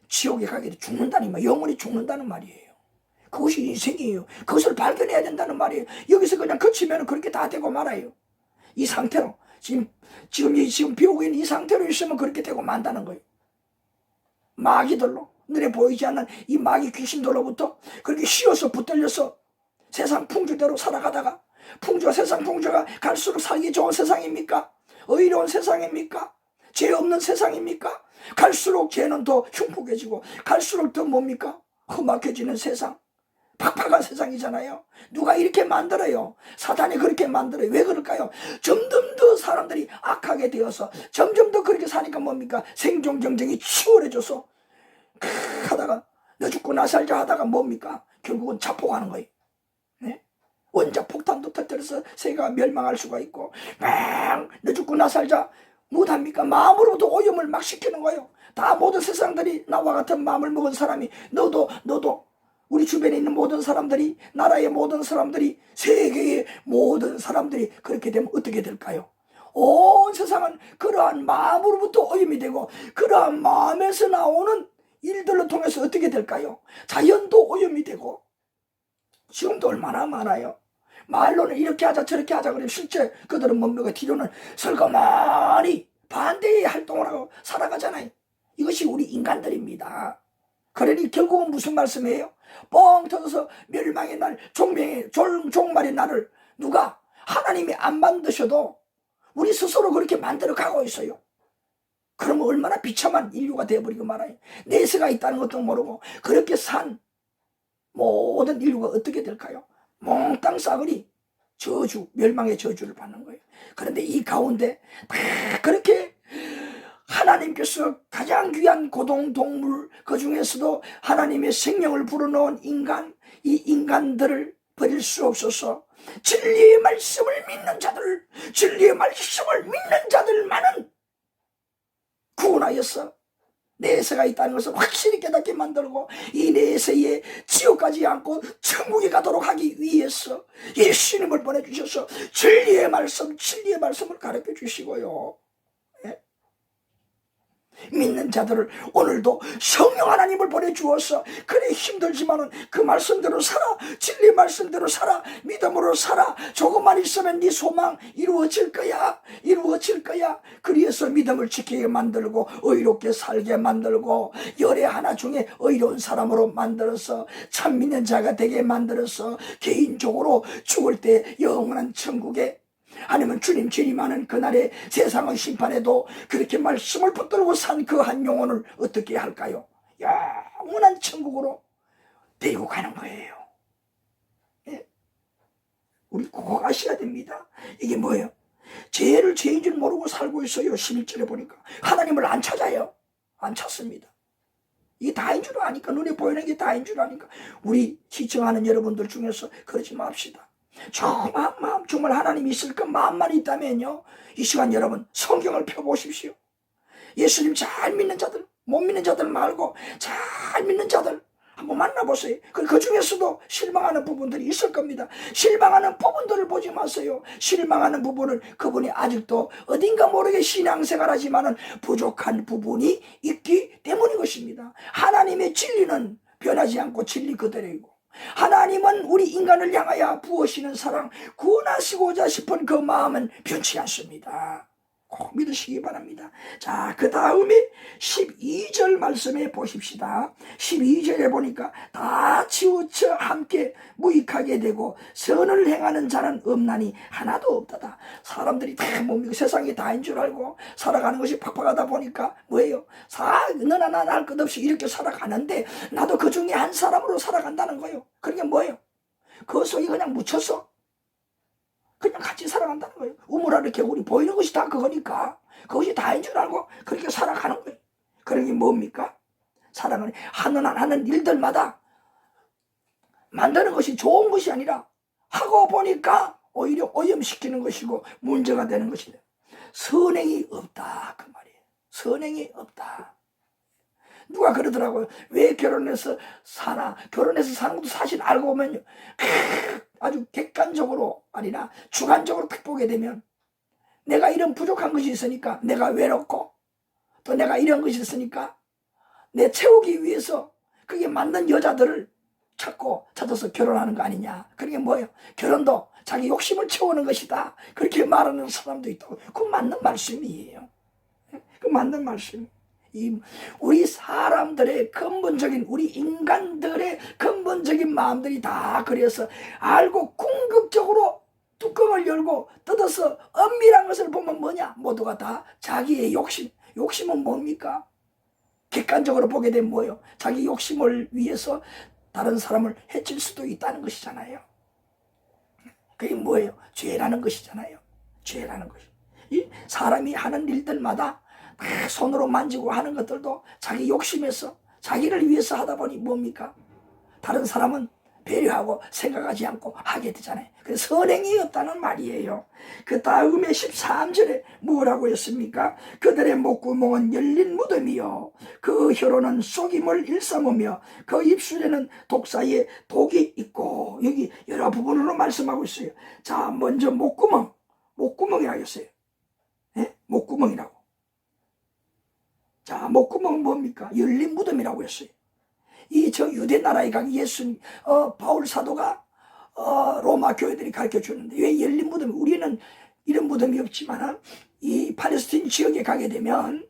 지옥에 가게 돼 죽는다는 말, 영원히 죽는다는 말이에요. 그것이 인생이에요. 그것을 발견해야 된다는 말이에요. 여기서 그냥 그치면 그렇게 다 되고 말아요. 이 상태로 지금 비오고 있는 이 상태로 있으면 그렇게 되고 만다는 거예요. 마귀들로, 눈에 보이지 않는 이 마귀 귀신들로부터 그렇게 씌어서 붙들려서 세상 풍조대로 살아가다가 세상 풍조가 갈수록 살기 좋은 세상입니까? 의로운 세상입니까? 죄 없는 세상입니까? 갈수록 죄는 더 흉폭해지고 갈수록 더 뭡니까? 험악해지는 세상, 팍팍한 세상이잖아요. 누가 이렇게 만들어요? 사탄이 그렇게 만들어요. 왜 그럴까요? 점점 더 사람들이 악하게 되어서 점점 더 그렇게 사니까 뭡니까? 생존 경쟁이 치열해져서 하다가 너 죽고 나 살자 하다가 뭡니까? 결국은 자폭하는 거예요. 네? 원자 폭탄도 터뜨려서 세계가 멸망할 수가 있고 너 죽고 나 살자 못합니까? 마음으로도 오염을 막 시키는 거예요. 다 모든 세상들이 나와 같은 마음을 먹은 사람이 너도 우리 주변에 있는 모든 사람들이, 나라의 모든 사람들이, 세계의 모든 사람들이 그렇게 되면 어떻게 될까요? 온 세상은 그러한 마음으로부터 오염이 되고 그러한 마음에서 나오는 일들로 통해서 어떻게 될까요? 자연도 오염이 되고 지금도 얼마나 많아요. 말로는 이렇게 하자 저렇게 하자 그러면 실제 그들은 뭔가 뒤로는 설거머니 반대의 활동을 하고 살아가잖아요. 이것이 우리 인간들입니다. 그러니 결국은 무슨 말씀이에요? 뻥 터져서 멸망의 날, 종말의 날을 누가? 하나님이 안 만드셔도 우리 스스로 그렇게 만들어 가고 있어요. 그러면 얼마나 비참한 인류가 되어버리고 말아요. 내세가 있다는 것도 모르고 그렇게 산 모든 인류가 어떻게 될까요? 몽땅 싸그리 저주, 멸망의 저주를 받는 거예요. 그런데 이 가운데 다 그렇게 하나님께서 가장 귀한 고동동물, 그 중에서도 하나님의 생명을 불어넣은 인간, 이 인간들을 버릴 수 없어서 진리의 말씀을 믿는 자들, 진리의 말씀을 믿는 자들만은 구원하였어. 내세가 있다는 것을 확실히 깨닫게 만들고 이 내세에 지옥 가지 않고 천국에 가도록 하기 위해서 예수님을 보내주셔서 진리의 말씀을 가르쳐 주시고요. 믿는 자들을 오늘도 성령 하나님을 보내주어서 그래 힘들지만은 그 말씀대로 살아, 진리 말씀대로 살아, 믿음으로 살아. 조금만 있으면 네 소망 이루어질 거야, 이루어질 거야. 그래서 믿음을 지키게 만들고 의롭게 살게 만들고 열의 하나 중에 의로운 사람으로 만들어서 참 믿는 자가 되게 만들어서 개인적으로 죽을 때 영원한 천국에, 아니면 주님 재림하는 그날의 세상의 심판에도 그렇게 말씀을 붙들고 산 그 한 영혼을 어떻게 할까요? 영원한 천국으로 데리고 가는 거예요. 예. 우리 꼭 아셔야 됩니다. 이게 뭐예요? 죄를 죄인 줄 모르고 살고 있어요. 11절에 보니까 하나님을 안 찾아요. 안 찾습니다. 이게 다인 줄 아니까, 눈에 보이는 게 다인 줄 아니까 우리 시청하는 여러분들 중에서 그러지 맙시다. 정말 마음, 정말 하나님이 있을 그 마음만 있다면요, 이 시간 여러분 성경을 펴보십시오. 예수님 잘 믿는 자들, 못 믿는 자들 말고 잘 믿는 자들 한번 만나보세요. 그 중에서도 실망하는 부분들이 있을 겁니다. 실망하는 부분들을 보지 마세요. 실망하는 부분을, 그분이 아직도 어딘가 모르게 신앙생활 하지만은 부족한 부분이 있기 때문인 것입니다. 하나님의 진리는 변하지 않고 진리 그대로이고, 하나님은 우리 인간을 향하여 부으시는 사랑, 구원하시고자 싶은 그 마음은 변치 않습니다. 꼭 믿으시기 바랍니다. 자, 그 다음에 12절 말씀에 보십시다. 12절에 보니까 다 치우쳐 함께 무익하게 되고 선을 행하는 자는 없나니 하나도 없다다. 사람들이 다 뭡니까? 세상이 다인 줄 알고 살아가는 것이 팍팍하다 보니까 뭐예요? 너나 나나 할 것 없이 이렇게 살아가는데 나도 그 중에 한 사람으로 살아간다는 거예요. 그게 뭐예요? 그 속에 그냥 묻혀서 그냥 같이 살아간다는 거예요. 우물 아래 개구리 보이는 것이 다 그거니까 그것이 다인 줄 알고 그렇게 살아가는 거예요. 그런 게 뭡니까? 살아가는 하는 일들마다 만드는 것이 좋은 것이 아니라 하고 보니까 오히려 오염시키는 것이고 문제가 되는 것이다. 선행이 없다 그 말이에요. 선행이 없다. 누가 그러더라고요. 왜 결혼해서 사나? 결혼해서 사는 것도 사실 알고 보면요, 아주 객관적으로 아니라 주관적으로 딱 보게 되면 내가 이런 부족한 것이 있으니까 내가 외롭고, 또 내가 이런 것이 있으니까 내 채우기 위해서 그게 맞는 여자들을 찾아서 결혼하는 거 아니냐. 그게 뭐예요? 결혼도 자기 욕심을 채우는 것이다. 그렇게 말하는 사람도 있다고. 그 맞는 말씀이에요. 그 맞는 말씀. 우리 사람들의 근본적인, 우리 인간들의 근본적인 마음들이 다 그래서 알고 궁극적으로 뚜껑을 열고 뜯어서 엄밀한 것을 보면 뭐냐? 모두가 다 자기의 욕심. 욕심은 뭡니까? 객관적으로 보게 되면 뭐예요? 자기 욕심을 위해서 다른 사람을 해칠 수도 있다는 것이잖아요. 그게 뭐예요? 죄라는 것이잖아요. 죄라는 것이. 이 사람이 하는 일들마다 손으로 만지고 하는 것들도 자기 욕심에서 자기를 위해서 하다 보니 뭡니까? 다른 사람은 배려하고 생각하지 않고 하게 되잖아요. 그래서 선행이 없다는 말이에요. 그 다음에 13절에 뭐라고 했습니까? 그들의 목구멍은 열린 무덤이요, 그 혀로는 속임을 일삼으며 그 입술에는 독사의 독이 있고. 여기 여러 부분으로 말씀하고 있어요. 자, 먼저 목구멍이라고 했어요. 네? 목구멍이라고. 자, 목구멍은 뭡니까? 열린 무덤이라고 했어요. 저 유대 나라에 간 바울 사도가 로마 교회들이 가르쳐 주는데, 왜 열린 무덤? 우리는 이런 무덤이 없지만 이 팔레스틴 지역에 가게 되면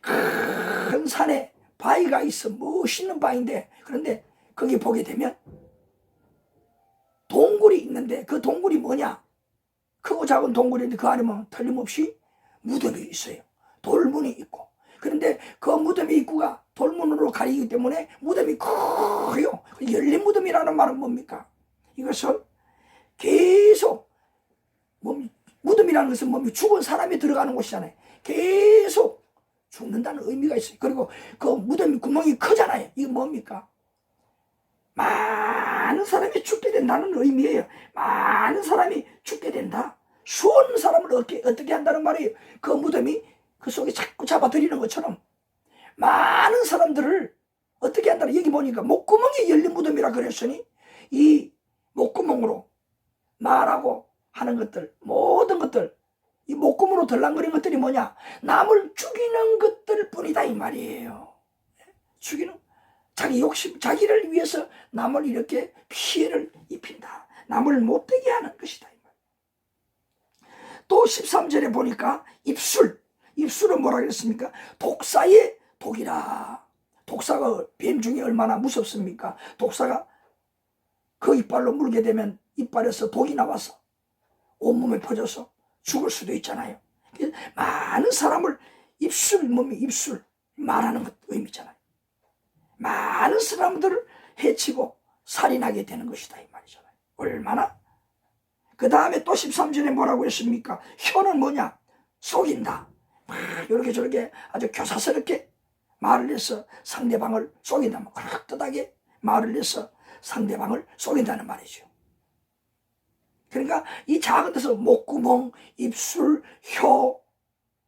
큰 산에 바위가 있어. 멋있는 바위인데, 그런데 거기 보게 되면 동굴이 있는데, 그 동굴이 뭐냐? 크고 작은 동굴인데 그 안에 보면 틀림없이 무덤이 있어요. 돌문이 있고. 그런데 그 무덤의 입구가 돌문으로 가리기 때문에 무덤이 커요. 열린 무덤이라는 말은 뭡니까? 이것은 계속, 무덤이라는 것은 뭡니까? 죽은 사람이 들어가는 곳이잖아요. 계속 죽는다는 의미가 있어요. 그리고 그 무덤이 구멍이 크잖아요. 이게 뭡니까? 많은 사람이 죽게 된다는 의미예요. 많은 사람이 죽게 된다. 수원 사람을 어떻게 한다는 말이에요. 그 무덤이 그 속에 자꾸 잡아들이는 것처럼 많은 사람들을 어떻게 한다는, 여기 보니까 목구멍이 열린 무덤이라 그랬으니 이 목구멍으로 말하고 하는 것들, 모든 것들 이 목금으로 덜랑거리는 것들이 뭐냐? 남을 죽이는 것들 뿐이다 이 말이에요. 죽이는, 자기 욕심, 자기를 위해서 남을 이렇게 피해를 입힌다. 남을 못되게 하는 것이다 이 말. 또 13절에 보니까 입술은 뭐라 그랬습니까? 독사의 독이라. 독사가 뱀 중에 얼마나 무섭습니까? 독사가 그 이빨로 물게 되면 이빨에서 독이 나와서 온몸에 퍼져서 죽을 수도 있잖아요. 많은 사람을 몸이 입술 말하는 것 의미잖아요. 많은 사람들을 해치고 살인하게 되는 것이다 이 말이잖아요. 얼마나. 그 다음에 또 13절에 뭐라고 했습니까? 혀는 뭐냐? 속인다. 이렇게 저렇게 아주 교사스럽게 말을 해서 상대방을 속인다. 그럴듯하게 말을 해서 상대방을 속인다는 말이죠. 그러니까 이 작은 데서 목구멍, 입술, 혀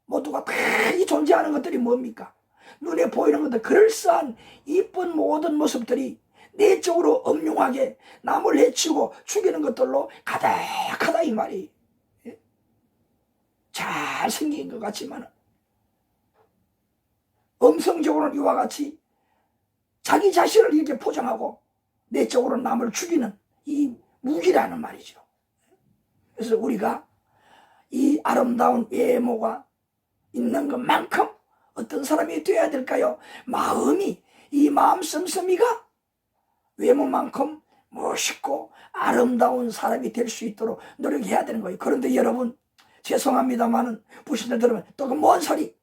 모두가 다 이 존재하는 것들이 뭡니까? 눈에 보이는 것들, 그럴싸한 이쁜 모든 모습들이 내적으로 엄흉하게 남을 해치고 죽이는 것들로 가득하다 이 말이. 잘생긴 것 같지만 음성적으로는 이와 같이 자기 자신을 이렇게 포장하고 내적으로 남을 죽이는 이 무기라는 말이죠. 그래서 우리가 이 아름다운 외모가 있는 것만큼 어떤 사람이 되어야 될까요? 이 마음 씀씀이가 외모만큼 멋있고 아름다운 사람이 될 수 있도록 노력해야 되는 거예요. 그런데 여러분, 죄송합니다만은 부신들 들으면 또 그 뭔 소리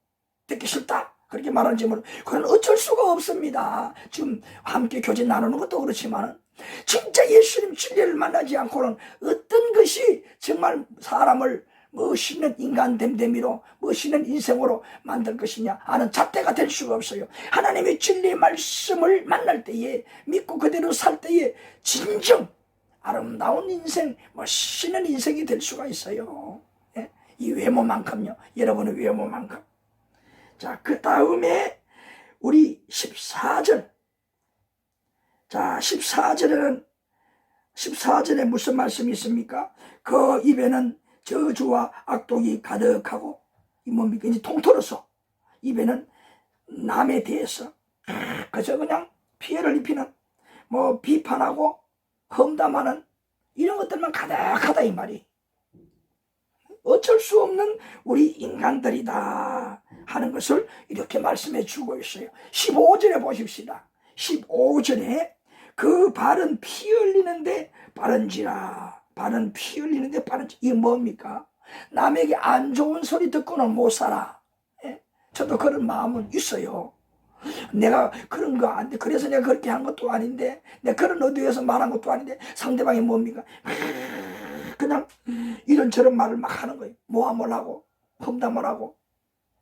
듣기 싫다 그렇게 말하는지 모르. 그건 어쩔 수가 없습니다. 지금 함께 교제 나누는 것도 그렇지만 진짜 예수님 진리를 만나지 않고는 어떤 것이 정말 사람을 멋있는 인간 됨됨이로 멋있는 인생으로 만들 것이냐 하는 잣대가 될 수가 없어요. 하나님의 진리의 말씀을 만날 때에 믿고 그대로 살 때에 진정 아름다운 인생, 멋있는 인생이 될 수가 있어요. 이 외모만큼요. 여러분의 외모만큼. 자, 그 다음에 우리 14절. 자, 14절에 무슨 말씀이 있습니까? 그 입에는 저주와 악독이 가득하고, 이 뭡니까? 이제 통틀어서 입에는 남에 대해서 그저 그냥 피해를 입히는, 비판하고 험담하는 이런 것들만 가득하다 이 말이. 어쩔 수 없는 우리 인간들이다 하는 것을 이렇게 말씀해 주고 있어요. 15절에 보십시다. 15절에 그 발은 피 흘리는데 빠른지라. 발은 피 흘리는데 빠른지. 이게 뭡니까? 남에게 안 좋은 소리 듣고는 못 살아. 저도 그런 마음은 있어요. 내가 그런 거 안 돼. 그래서 내가 그렇게 한 것도 아닌데, 내가 그런 의도에서 말한 것도 아닌데, 상대방이 뭡니까? 그냥 이런저런 말을 막 하는 거예요. 모함을 하고, 험담을 하고,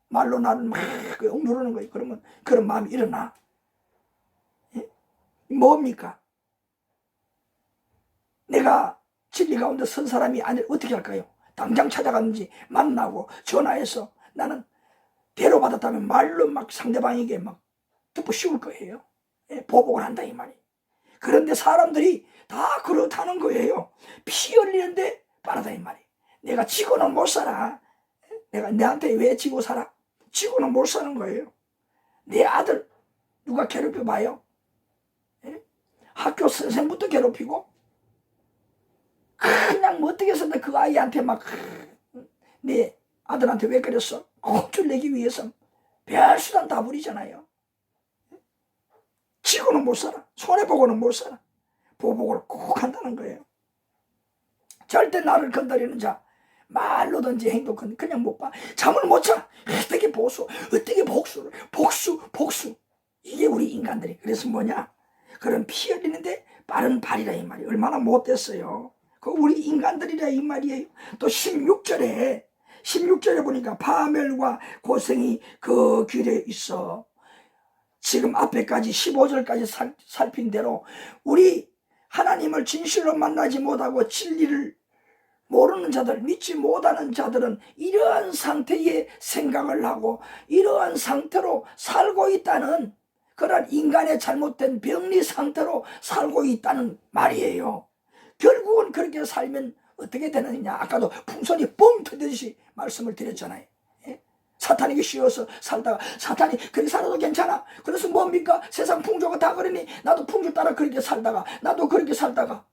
말로 나를 막 억누르는 거예요. 그러면 그런 마음이 일어나. 뭡니까? 내가 진리 가운데 선 사람이 아니라 어떻게 할까요? 당장 찾아갔는지 만나고 전화해서 나는 대로받았다면 말로 막 상대방에게 막 덮어 씌울 거예요. 보복을 한다 이 말이. 그런데 사람들이 다 그렇다는 거예요. 피 흘리는데 빠르다 이 말이. 내가 지고는 못 살아. 내가 내한테 왜 지고 살아? 지고는 못 사는 거예요. 내 아들 누가 괴롭혀 봐요? 학교 선생부터 괴롭히고 그냥 어떻게 해서 그 아이한테 막 내 아들한테 왜 그랬어? 겁줄 내기 위해서 별수단 다 부리잖아요. 지고는 못 살아. 손해보고는 못 살아. 보복을 꼭 한다는 거예요. 절대 나를 건드리는 자 말로든지 행동은 그냥 못 봐. 잠을 못 자. 어떻게 어떻게 복수. 이게 우리 인간들이. 그래서 뭐냐? 그런 피 흘리는데 빠른 발이라 이 말이. 얼마나 못됐어요. 그 우리 인간들이라 이 말이에요. 또 16절에 보니까 파멸과 고생이 그 길에 있어. 지금 앞에까지 15절까지 살핀 대로 우리 하나님을 진실로 만나지 못하고 진리를 모르는 자들, 믿지 못하는 자들은 이러한 상태의 생각을 하고 이러한 상태로 살고 있다는 그런 인간의 잘못된 병리 상태로 살고 있다는 말이에요. 결국은 그렇게 살면 어떻게 되느냐? 아까도 풍선이 뻥 터지듯이 말씀을 드렸잖아요. 예? 사탄에게 씌워서 살다가 사탄이 그렇게 살아도 괜찮아. 그래서 뭡니까? 세상 풍조가 다 그러니 나도 풍조 따라 그렇게 살다가 나도 그렇게 살다가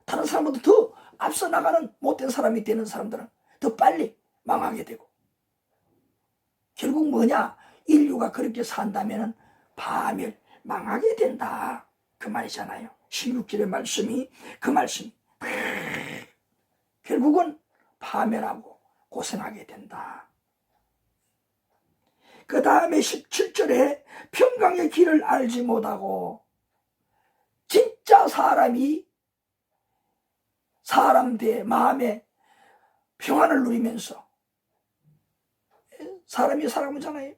다른 사람보다 더 앞서 나가는 못된 사람이 되는 사람들은 더 빨리 망하게 되고, 결국 뭐냐? 인류가 그렇게 산다면 파멸, 망하게 된다, 그 말이잖아요. 16절의 말씀이 그 말씀이 결국은 파멸하고 고생하게 된다. 그 다음에 17절에 평강의 길을 알지 못하고, 진짜 사람이 사람들의 마음에 평안을 누리면서, 사람이 사람이잖아요.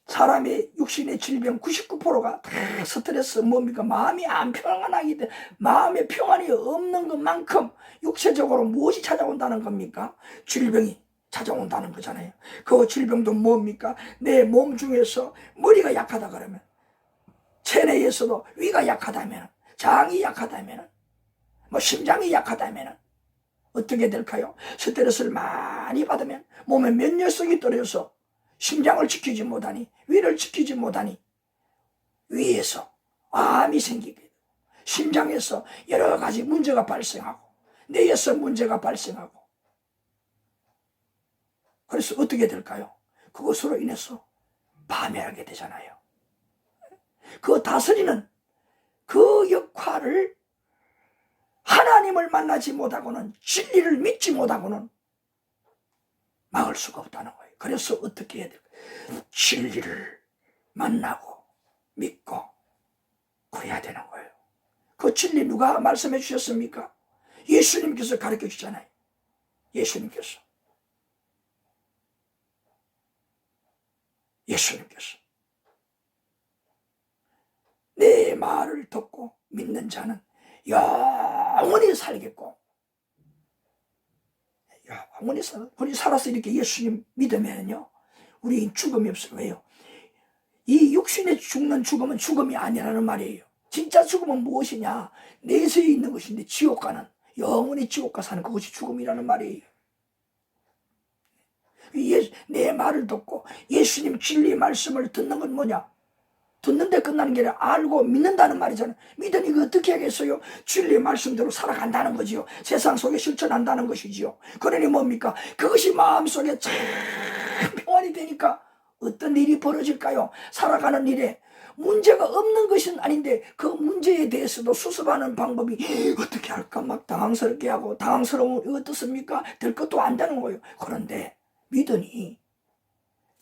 사람의 육신의 질병 99%가 다 스트레스, 뭡니까? 마음이 안 평안하기 때문에, 마음에 평안이 없는 것만큼 육체적으로 무엇이 찾아온다는 겁니까? 질병이 찾아온다는 거잖아요. 그 질병도 뭡니까? 내 몸 중에서 머리가 약하다 그러면, 체내에서도 위가 약하다면, 장이 약하다면, 뭐 심장이 약하다면 어떻게 될까요? 스트레스를 많이 받으면 몸에 면역성이 떨어져서 심장을 지키지 못하니, 위를 지키지 못하니 위에서 암이 생기게 되고, 심장에서 여러 가지 문제가 발생하고, 뇌에서 문제가 발생하고, 그래서 어떻게 될까요? 그것으로 인해서 파멸하게 되잖아요. 그 다스리는 그 역할을 하나님을 만나지 못하고는, 진리를 믿지 못하고는 막을 수가 없다는 거예요. 그래서 어떻게 해야 될까요? 진리를 만나고 믿고 그래야 되는 거예요. 그 진리 누가 말씀해 주셨습니까? 예수님께서 가르쳐 주잖아요. 예수님께서 내 말을 듣고 믿는 자는 영원히 살겠고, 영원히 살아서 이렇게 예수님 믿으면요, 우리 죽음이 없어요. 왜요? 이 육신에 죽는 죽음은 죽음이 아니라는 말이에요. 진짜 죽음은 무엇이냐? 내세에 있는 것인데, 지옥 가는, 영원히 지옥 가 사는 그것이 죽음이라는 말이에요. 내 말을 듣고 예수님 진리 말씀을 듣는 건 뭐냐? 듣는데 끝나는 게 아니라 알고 믿는다는 말이잖아요. 믿으니 그 어떻게 하겠어요? 진리 말씀대로 살아간다는 거지요. 세상 속에 실천한다는 것이지요. 그러니 뭡니까? 그것이 마음속에 참 평안이 되니까 어떤 일이 벌어질까요? 살아가는 일에 문제가 없는 것은 아닌데, 그 문제에 대해서도 수습하는 방법이 어떻게 할까 막 당황스럽게 하고, 당황스러우면 어떻습니까? 될 것도 안 되는 거예요. 그런데 믿으니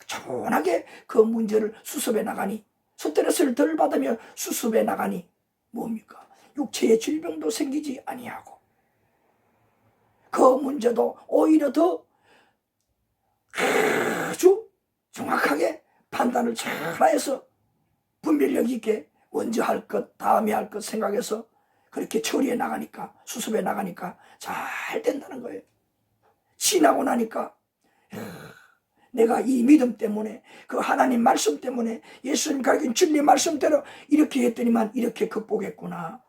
차분하게 그 문제를 수습해 나가니, 스트레스를 덜 받으며 수습해 나가니 뭡니까? 육체의 질병도 생기지 아니하고, 그 문제도 오히려 더 아주 정확하게 판단을 잘해서 분별력 있게 먼저 할 것, 다음에 할 것 생각해서 그렇게 처리해 나가니까, 수습해 나가니까 잘 된다는 거예요. 지나고 나니까 내가 이 믿음 때문에, 그 하나님 말씀 때문에, 예수님 가르친 진리 말씀대로 이렇게 했더니만 이렇게 극복했구나.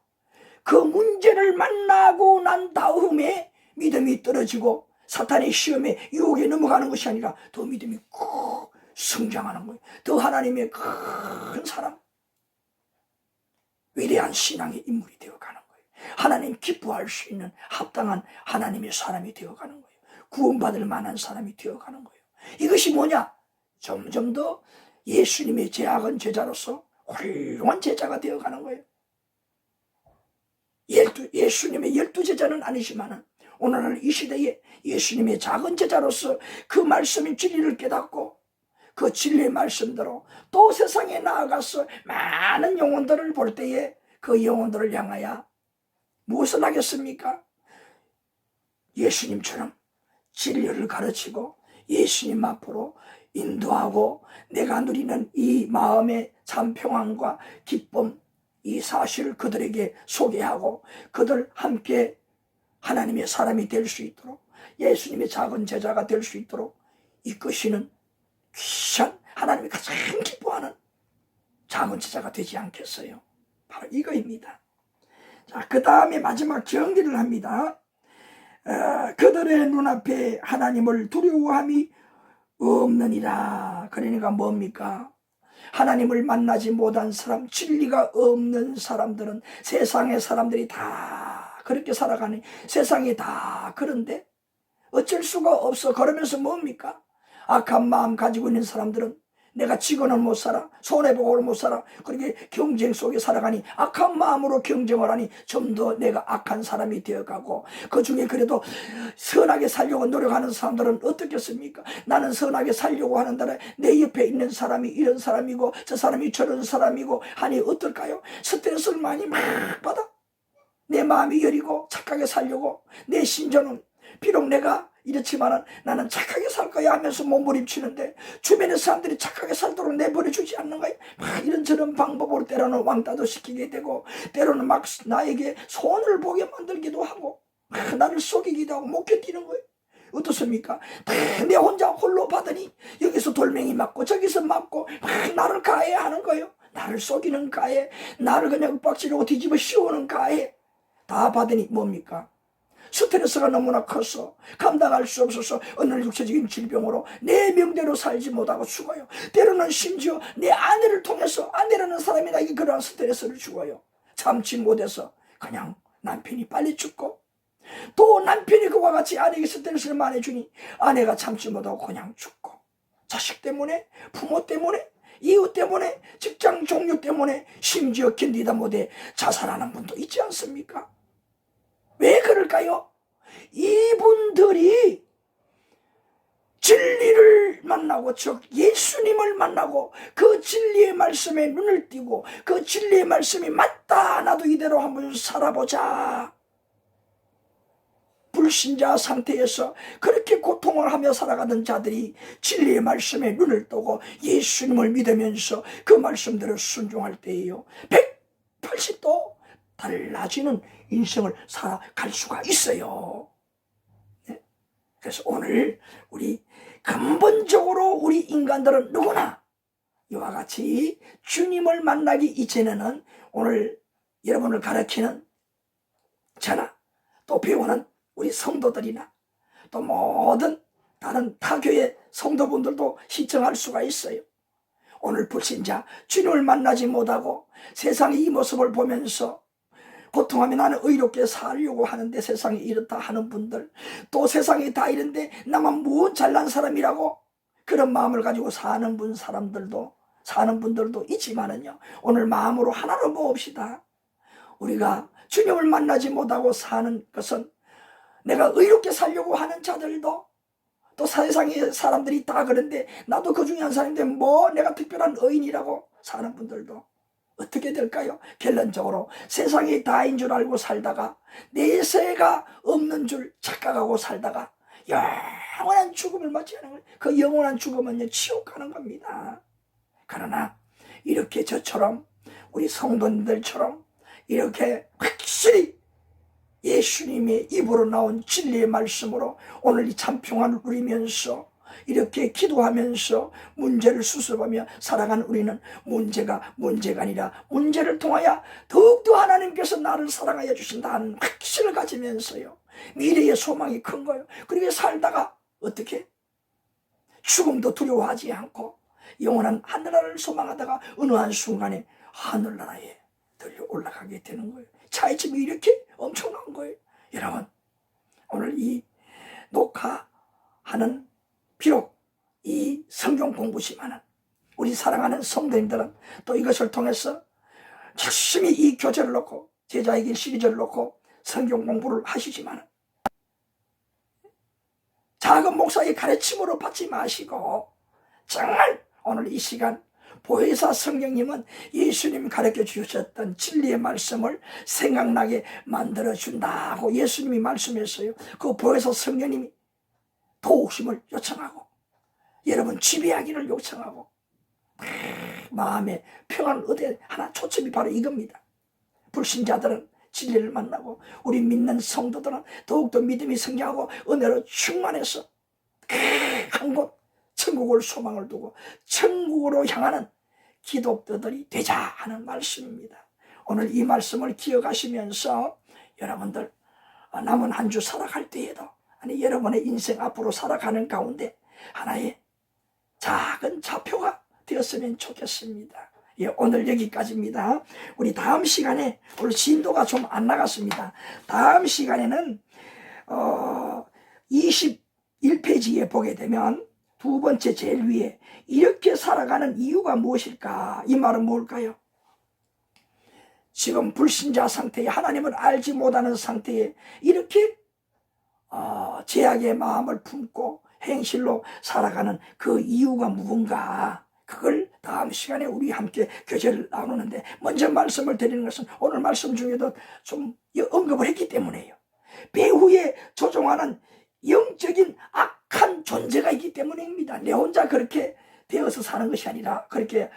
그 문제를 만나고 난 다음에 믿음이 떨어지고 사탄의 시험에 유혹에 넘어가는 것이 아니라 더 믿음이 꼭 성장하는 거예요. 더 하나님의 큰 사람, 위대한 신앙의 인물이 되어가는 거예요. 하나님 기뻐할 수 있는 합당한 하나님의 사람이 되어가는 거예요. 구원받을 만한 사람이 되어가는 거예요. 이것이 뭐냐? 점점 더 예수님의 제약은 제자로서 훌륭한 제자가 되어가는 거예요. 예수님의 12제자는 아니지만 오늘날 이 시대에 예수님의 작은 제자로서 그 말씀인 진리를 깨닫고 그 진리의 말씀대로 또 세상에 나아가서 많은 영혼들을 볼 때에 그 영혼들을 향하여 무엇을 하겠습니까? 예수님처럼 진리를 가르치고 예수님 앞으로 인도하고, 내가 누리는 이 마음의 참 평안과 기쁨, 이 사실을 그들에게 소개하고 그들 함께 하나님의 사람이 될 수 있도록, 예수님의 작은 제자가 될 수 있도록 이끄시는 귀한, 하나님이 가장 기뻐하는 작은 제자가 되지 않겠어요? 바로 이거입니다. 자, 그 다음에 마지막 정리를 합니다. 그들의 눈앞에 하나님을 두려워함이 없느니라. 그러니까 뭡니까? 하나님을 만나지 못한 사람, 진리가 없는 사람들은, 세상의 사람들이 다 그렇게 살아가니 세상이 다 그런데 어쩔 수가 없어. 그러면서 뭡니까? 악한 마음 가지고 있는 사람들은 내가 지고는 못 살아, 손해보고는 못 살아, 그렇게 경쟁 속에 살아가니, 악한 마음으로 경쟁을 하니 좀 더 내가 악한 사람이 되어가고, 그 중에 그래도 선하게 살려고 노력하는 사람들은 어떻겠습니까? 나는 선하게 살려고 하는데 내 옆에 있는 사람이 이런 사람이고 저 사람이 저런 사람이고 하니 어떨까요? 스트레스를 많이 막 받아. 내 마음이 여리고 착하게 살려고, 내 심정은 비록 내가 이렇지만은 나는 착하게 살 거야 하면서 몸부림치는데 주변의 사람들이 착하게 살도록 내버려주지 않는 거야. 막 이런저런 방법으로 때로는 왕따도 시키게 되고, 때로는 막 나에게 손을 보게 만들기도 하고, 나를 속이기도 하고 못 견디는 거예요. 어떻습니까? 내 혼자 홀로 받으니 여기서 돌멩이 맞고 저기서 맞고 막 나를 가해하는 거예요. 나를 속이는 가해, 나를 그냥 윽박지르고 뒤집어 씌우는 가해 다 받으니 뭡니까? 스트레스가 너무나 커서 감당할 수 없어서 어느 육체적인 질병으로 내 명대로 살지 못하고 죽어요. 때로는 심지어 내 아내를 통해서, 아내라는 사람이 나에게 그러한 스트레스를 주어요. 참지 못해서 그냥 남편이 빨리 죽고, 또 남편이 그와 같이 아내에게 스트레스를 많이 주니 아내가 참지 못하고 그냥 죽고, 자식 때문에, 부모 때문에, 이웃 때문에, 직장 종료 때문에, 심지어 견디다 못해 자살하는 분도 있지 않습니까? 왜 그럴까요? 이분들이 진리를 만나고, 즉 예수님을 만나고 그 진리의 말씀에 눈을 띄고 그 진리의 말씀이 맞다, 나도 이대로 한번 살아보자, 불신자 상태에서 그렇게 고통을 하며 살아가던 자들이 진리의 말씀에 눈을 뜨고 예수님을 믿으면서 그 말씀대로 순종할 때에요, 180도 달라지는 인생을 살아갈 수가 있어요. 네? 그래서 오늘 우리 근본적으로 우리 인간들은 누구나 이와 같이 주님을 만나기 이전에는 오늘 여러분을 가르치는 저나 또 배우는 우리 성도들이나 또 모든 다른 타교의 성도분들도 시청할 수가 있어요. 오늘 불신자, 주님을 만나지 못하고 세상의 이 모습을 보면서 고통하며 나는 의롭게 살려고 하는데 세상이 이렇다 하는 분들, 또 세상이 다 이런데 나만 뭐 잘난 사람이라고 그런 마음을 가지고 사는 분들도 있지만은요, 오늘 마음으로 하나로 모읍시다. 우리가 주님을 만나지 못하고 사는 것은, 내가 의롭게 살려고 하는 자들도, 또 세상의 사람들이 다 그런데 나도 그 중에 한 사람인데 뭐 내가 특별한 의인이라고 사는 분들도 어떻게 될까요? 결론적으로 세상이 다인 줄 알고 살다가 내세가 없는 줄 착각하고 살다가 영원한 죽음을 맞지 않은 거예요. 그 영원한 죽음은요, 지옥 가는 겁니다. 그러나 이렇게 저처럼, 우리 성도님들처럼 이렇게 확실히 예수님의 입으로 나온 진리의 말씀으로 오늘 이 참평안을 누리면서 이렇게 기도하면서 문제를 수습하며 살아가는 우리는 문제가 아니라 문제를 통하여 더욱더 하나님께서 나를 사랑하여 주신다는 확신을 가지면서요, 미래의 소망이 큰 거예요. 그렇게 살다가 어떻게 죽음도 두려워하지 않고 영원한 하늘나라를 소망하다가 어느 한순간에 하늘나라에 들려 올라가게 되는 거예요. 차이점이 이렇게 엄청난 거예요. 여러분, 오늘 이 녹화하는, 비록 이 성경 공부지만은 우리 사랑하는 성도님들은 또 이것을 통해서 열심히 이 교재를 놓고 제자에게 시리즈를 놓고 성경 공부를 하시지만은 작은 목사의 가르침으로 받지 마시고 정말 오늘 이 시간 보혜사 성령님은 예수님이 가르쳐 주셨던 진리의 말씀을 생각나게 만들어준다고 예수님이 말씀했어요. 그 보혜사 성령님이 도우심을 요청하고 여러분 지배하기를 요청하고 마음의 평안을 얻어야 하나, 초점이 바로 이겁니다. 불신자들은 진리를 만나고 우리 믿는 성도들은 더욱더 믿음이 성장하고 은혜로 충만해서 한 곳 천국을 소망을 두고 천국으로 향하는 기독교들이 되자 하는 말씀입니다. 오늘 이 말씀을 기억하시면서 여러분들 남은 한 주 살아갈 때에도 아니 여러분의 인생 앞으로 살아가는 가운데 하나의 작은 좌표가 되었으면 좋겠습니다. 예, 오늘 여기까지입니다. 우리 다음 시간에 오늘 진도가 좀 안 나갔습니다. 다음 시간에는 21페이지에 보게 되면 두 번째 제일 위에 이렇게 살아가는 이유가 무엇일까? 이 말은 뭘까요? 지금 불신자 상태에 하나님을 알지 못하는 상태에 이렇게 제약의 마음을 품고 행실로 살아가는 그 이유가 무언가, 그걸 다음 시간에 우리 함께 교제를 나누는데 먼저 말씀을 드리는 것은 오늘 말씀 중에도 좀 언급을 했기 때문에요. 배후에 조종하는 영적인 악한 존재가 있기 때문입니다. 내 혼자 그렇게 되어서 사는 것이 아니라, 그렇게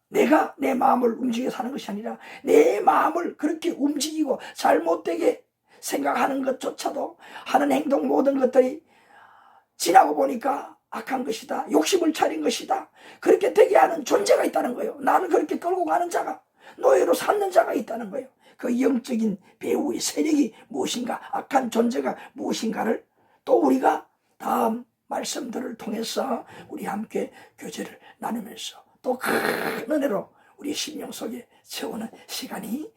내가 내 마음을 움직여 사는 것이 아니라 내 마음을 그렇게 움직이고 잘못되게 생각하는 것조차도, 하는 행동 모든 것들이 지나고 보니까 악한 것이다, 욕심을 차린 것이다, 그렇게 되게 하는 존재가 있다는 거예요. 나를 그렇게 끌고 가는 자가, 노예로 삼는 자가 있다는 거예요. 그 영적인 배후의 세력이 무엇인가, 악한 존재가 무엇인가를 또 우리가 다음 말씀들을 통해서 우리 함께 교제를 나누면서 또 큰 은혜로 우리 심령 속에 채우는 시간이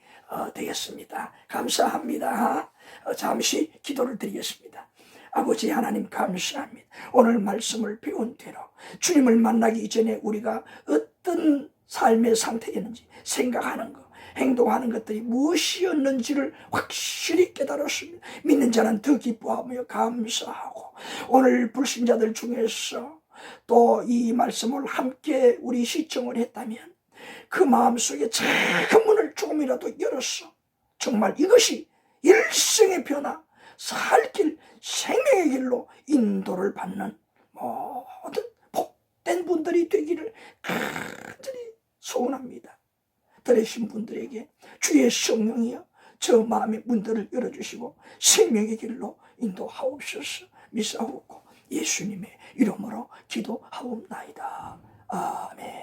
되겠습니다. 감사합니다. 잠시 기도를 드리겠습니다. 아버지 하나님 감사합니다. 오늘 말씀을 배운 대로 주님을 만나기 이전에 우리가 어떤 삶의 상태였는지, 생각하는 것, 행동하는 것들이 무엇이었는지를 확실히 깨달았습니다. 믿는 자는 더 기뻐하며 감사하고, 오늘 불신자들 중에서 또 이 말씀을 함께 우리 시청을 했다면 그 마음속에 작은 문을 조금이라도 열었어 정말 이것이 일생의 변화, 살 길, 생명의 길로 인도를 받는 모든 복된 분들이 되기를 간절히 소원합니다. 들으신 분들에게 주의 성령이여 저 마음의 문들을 열어주시고 생명의 길로 인도하옵소서. 미사옵고 예수님의 이름으로 기도하옵나이다. 아멘.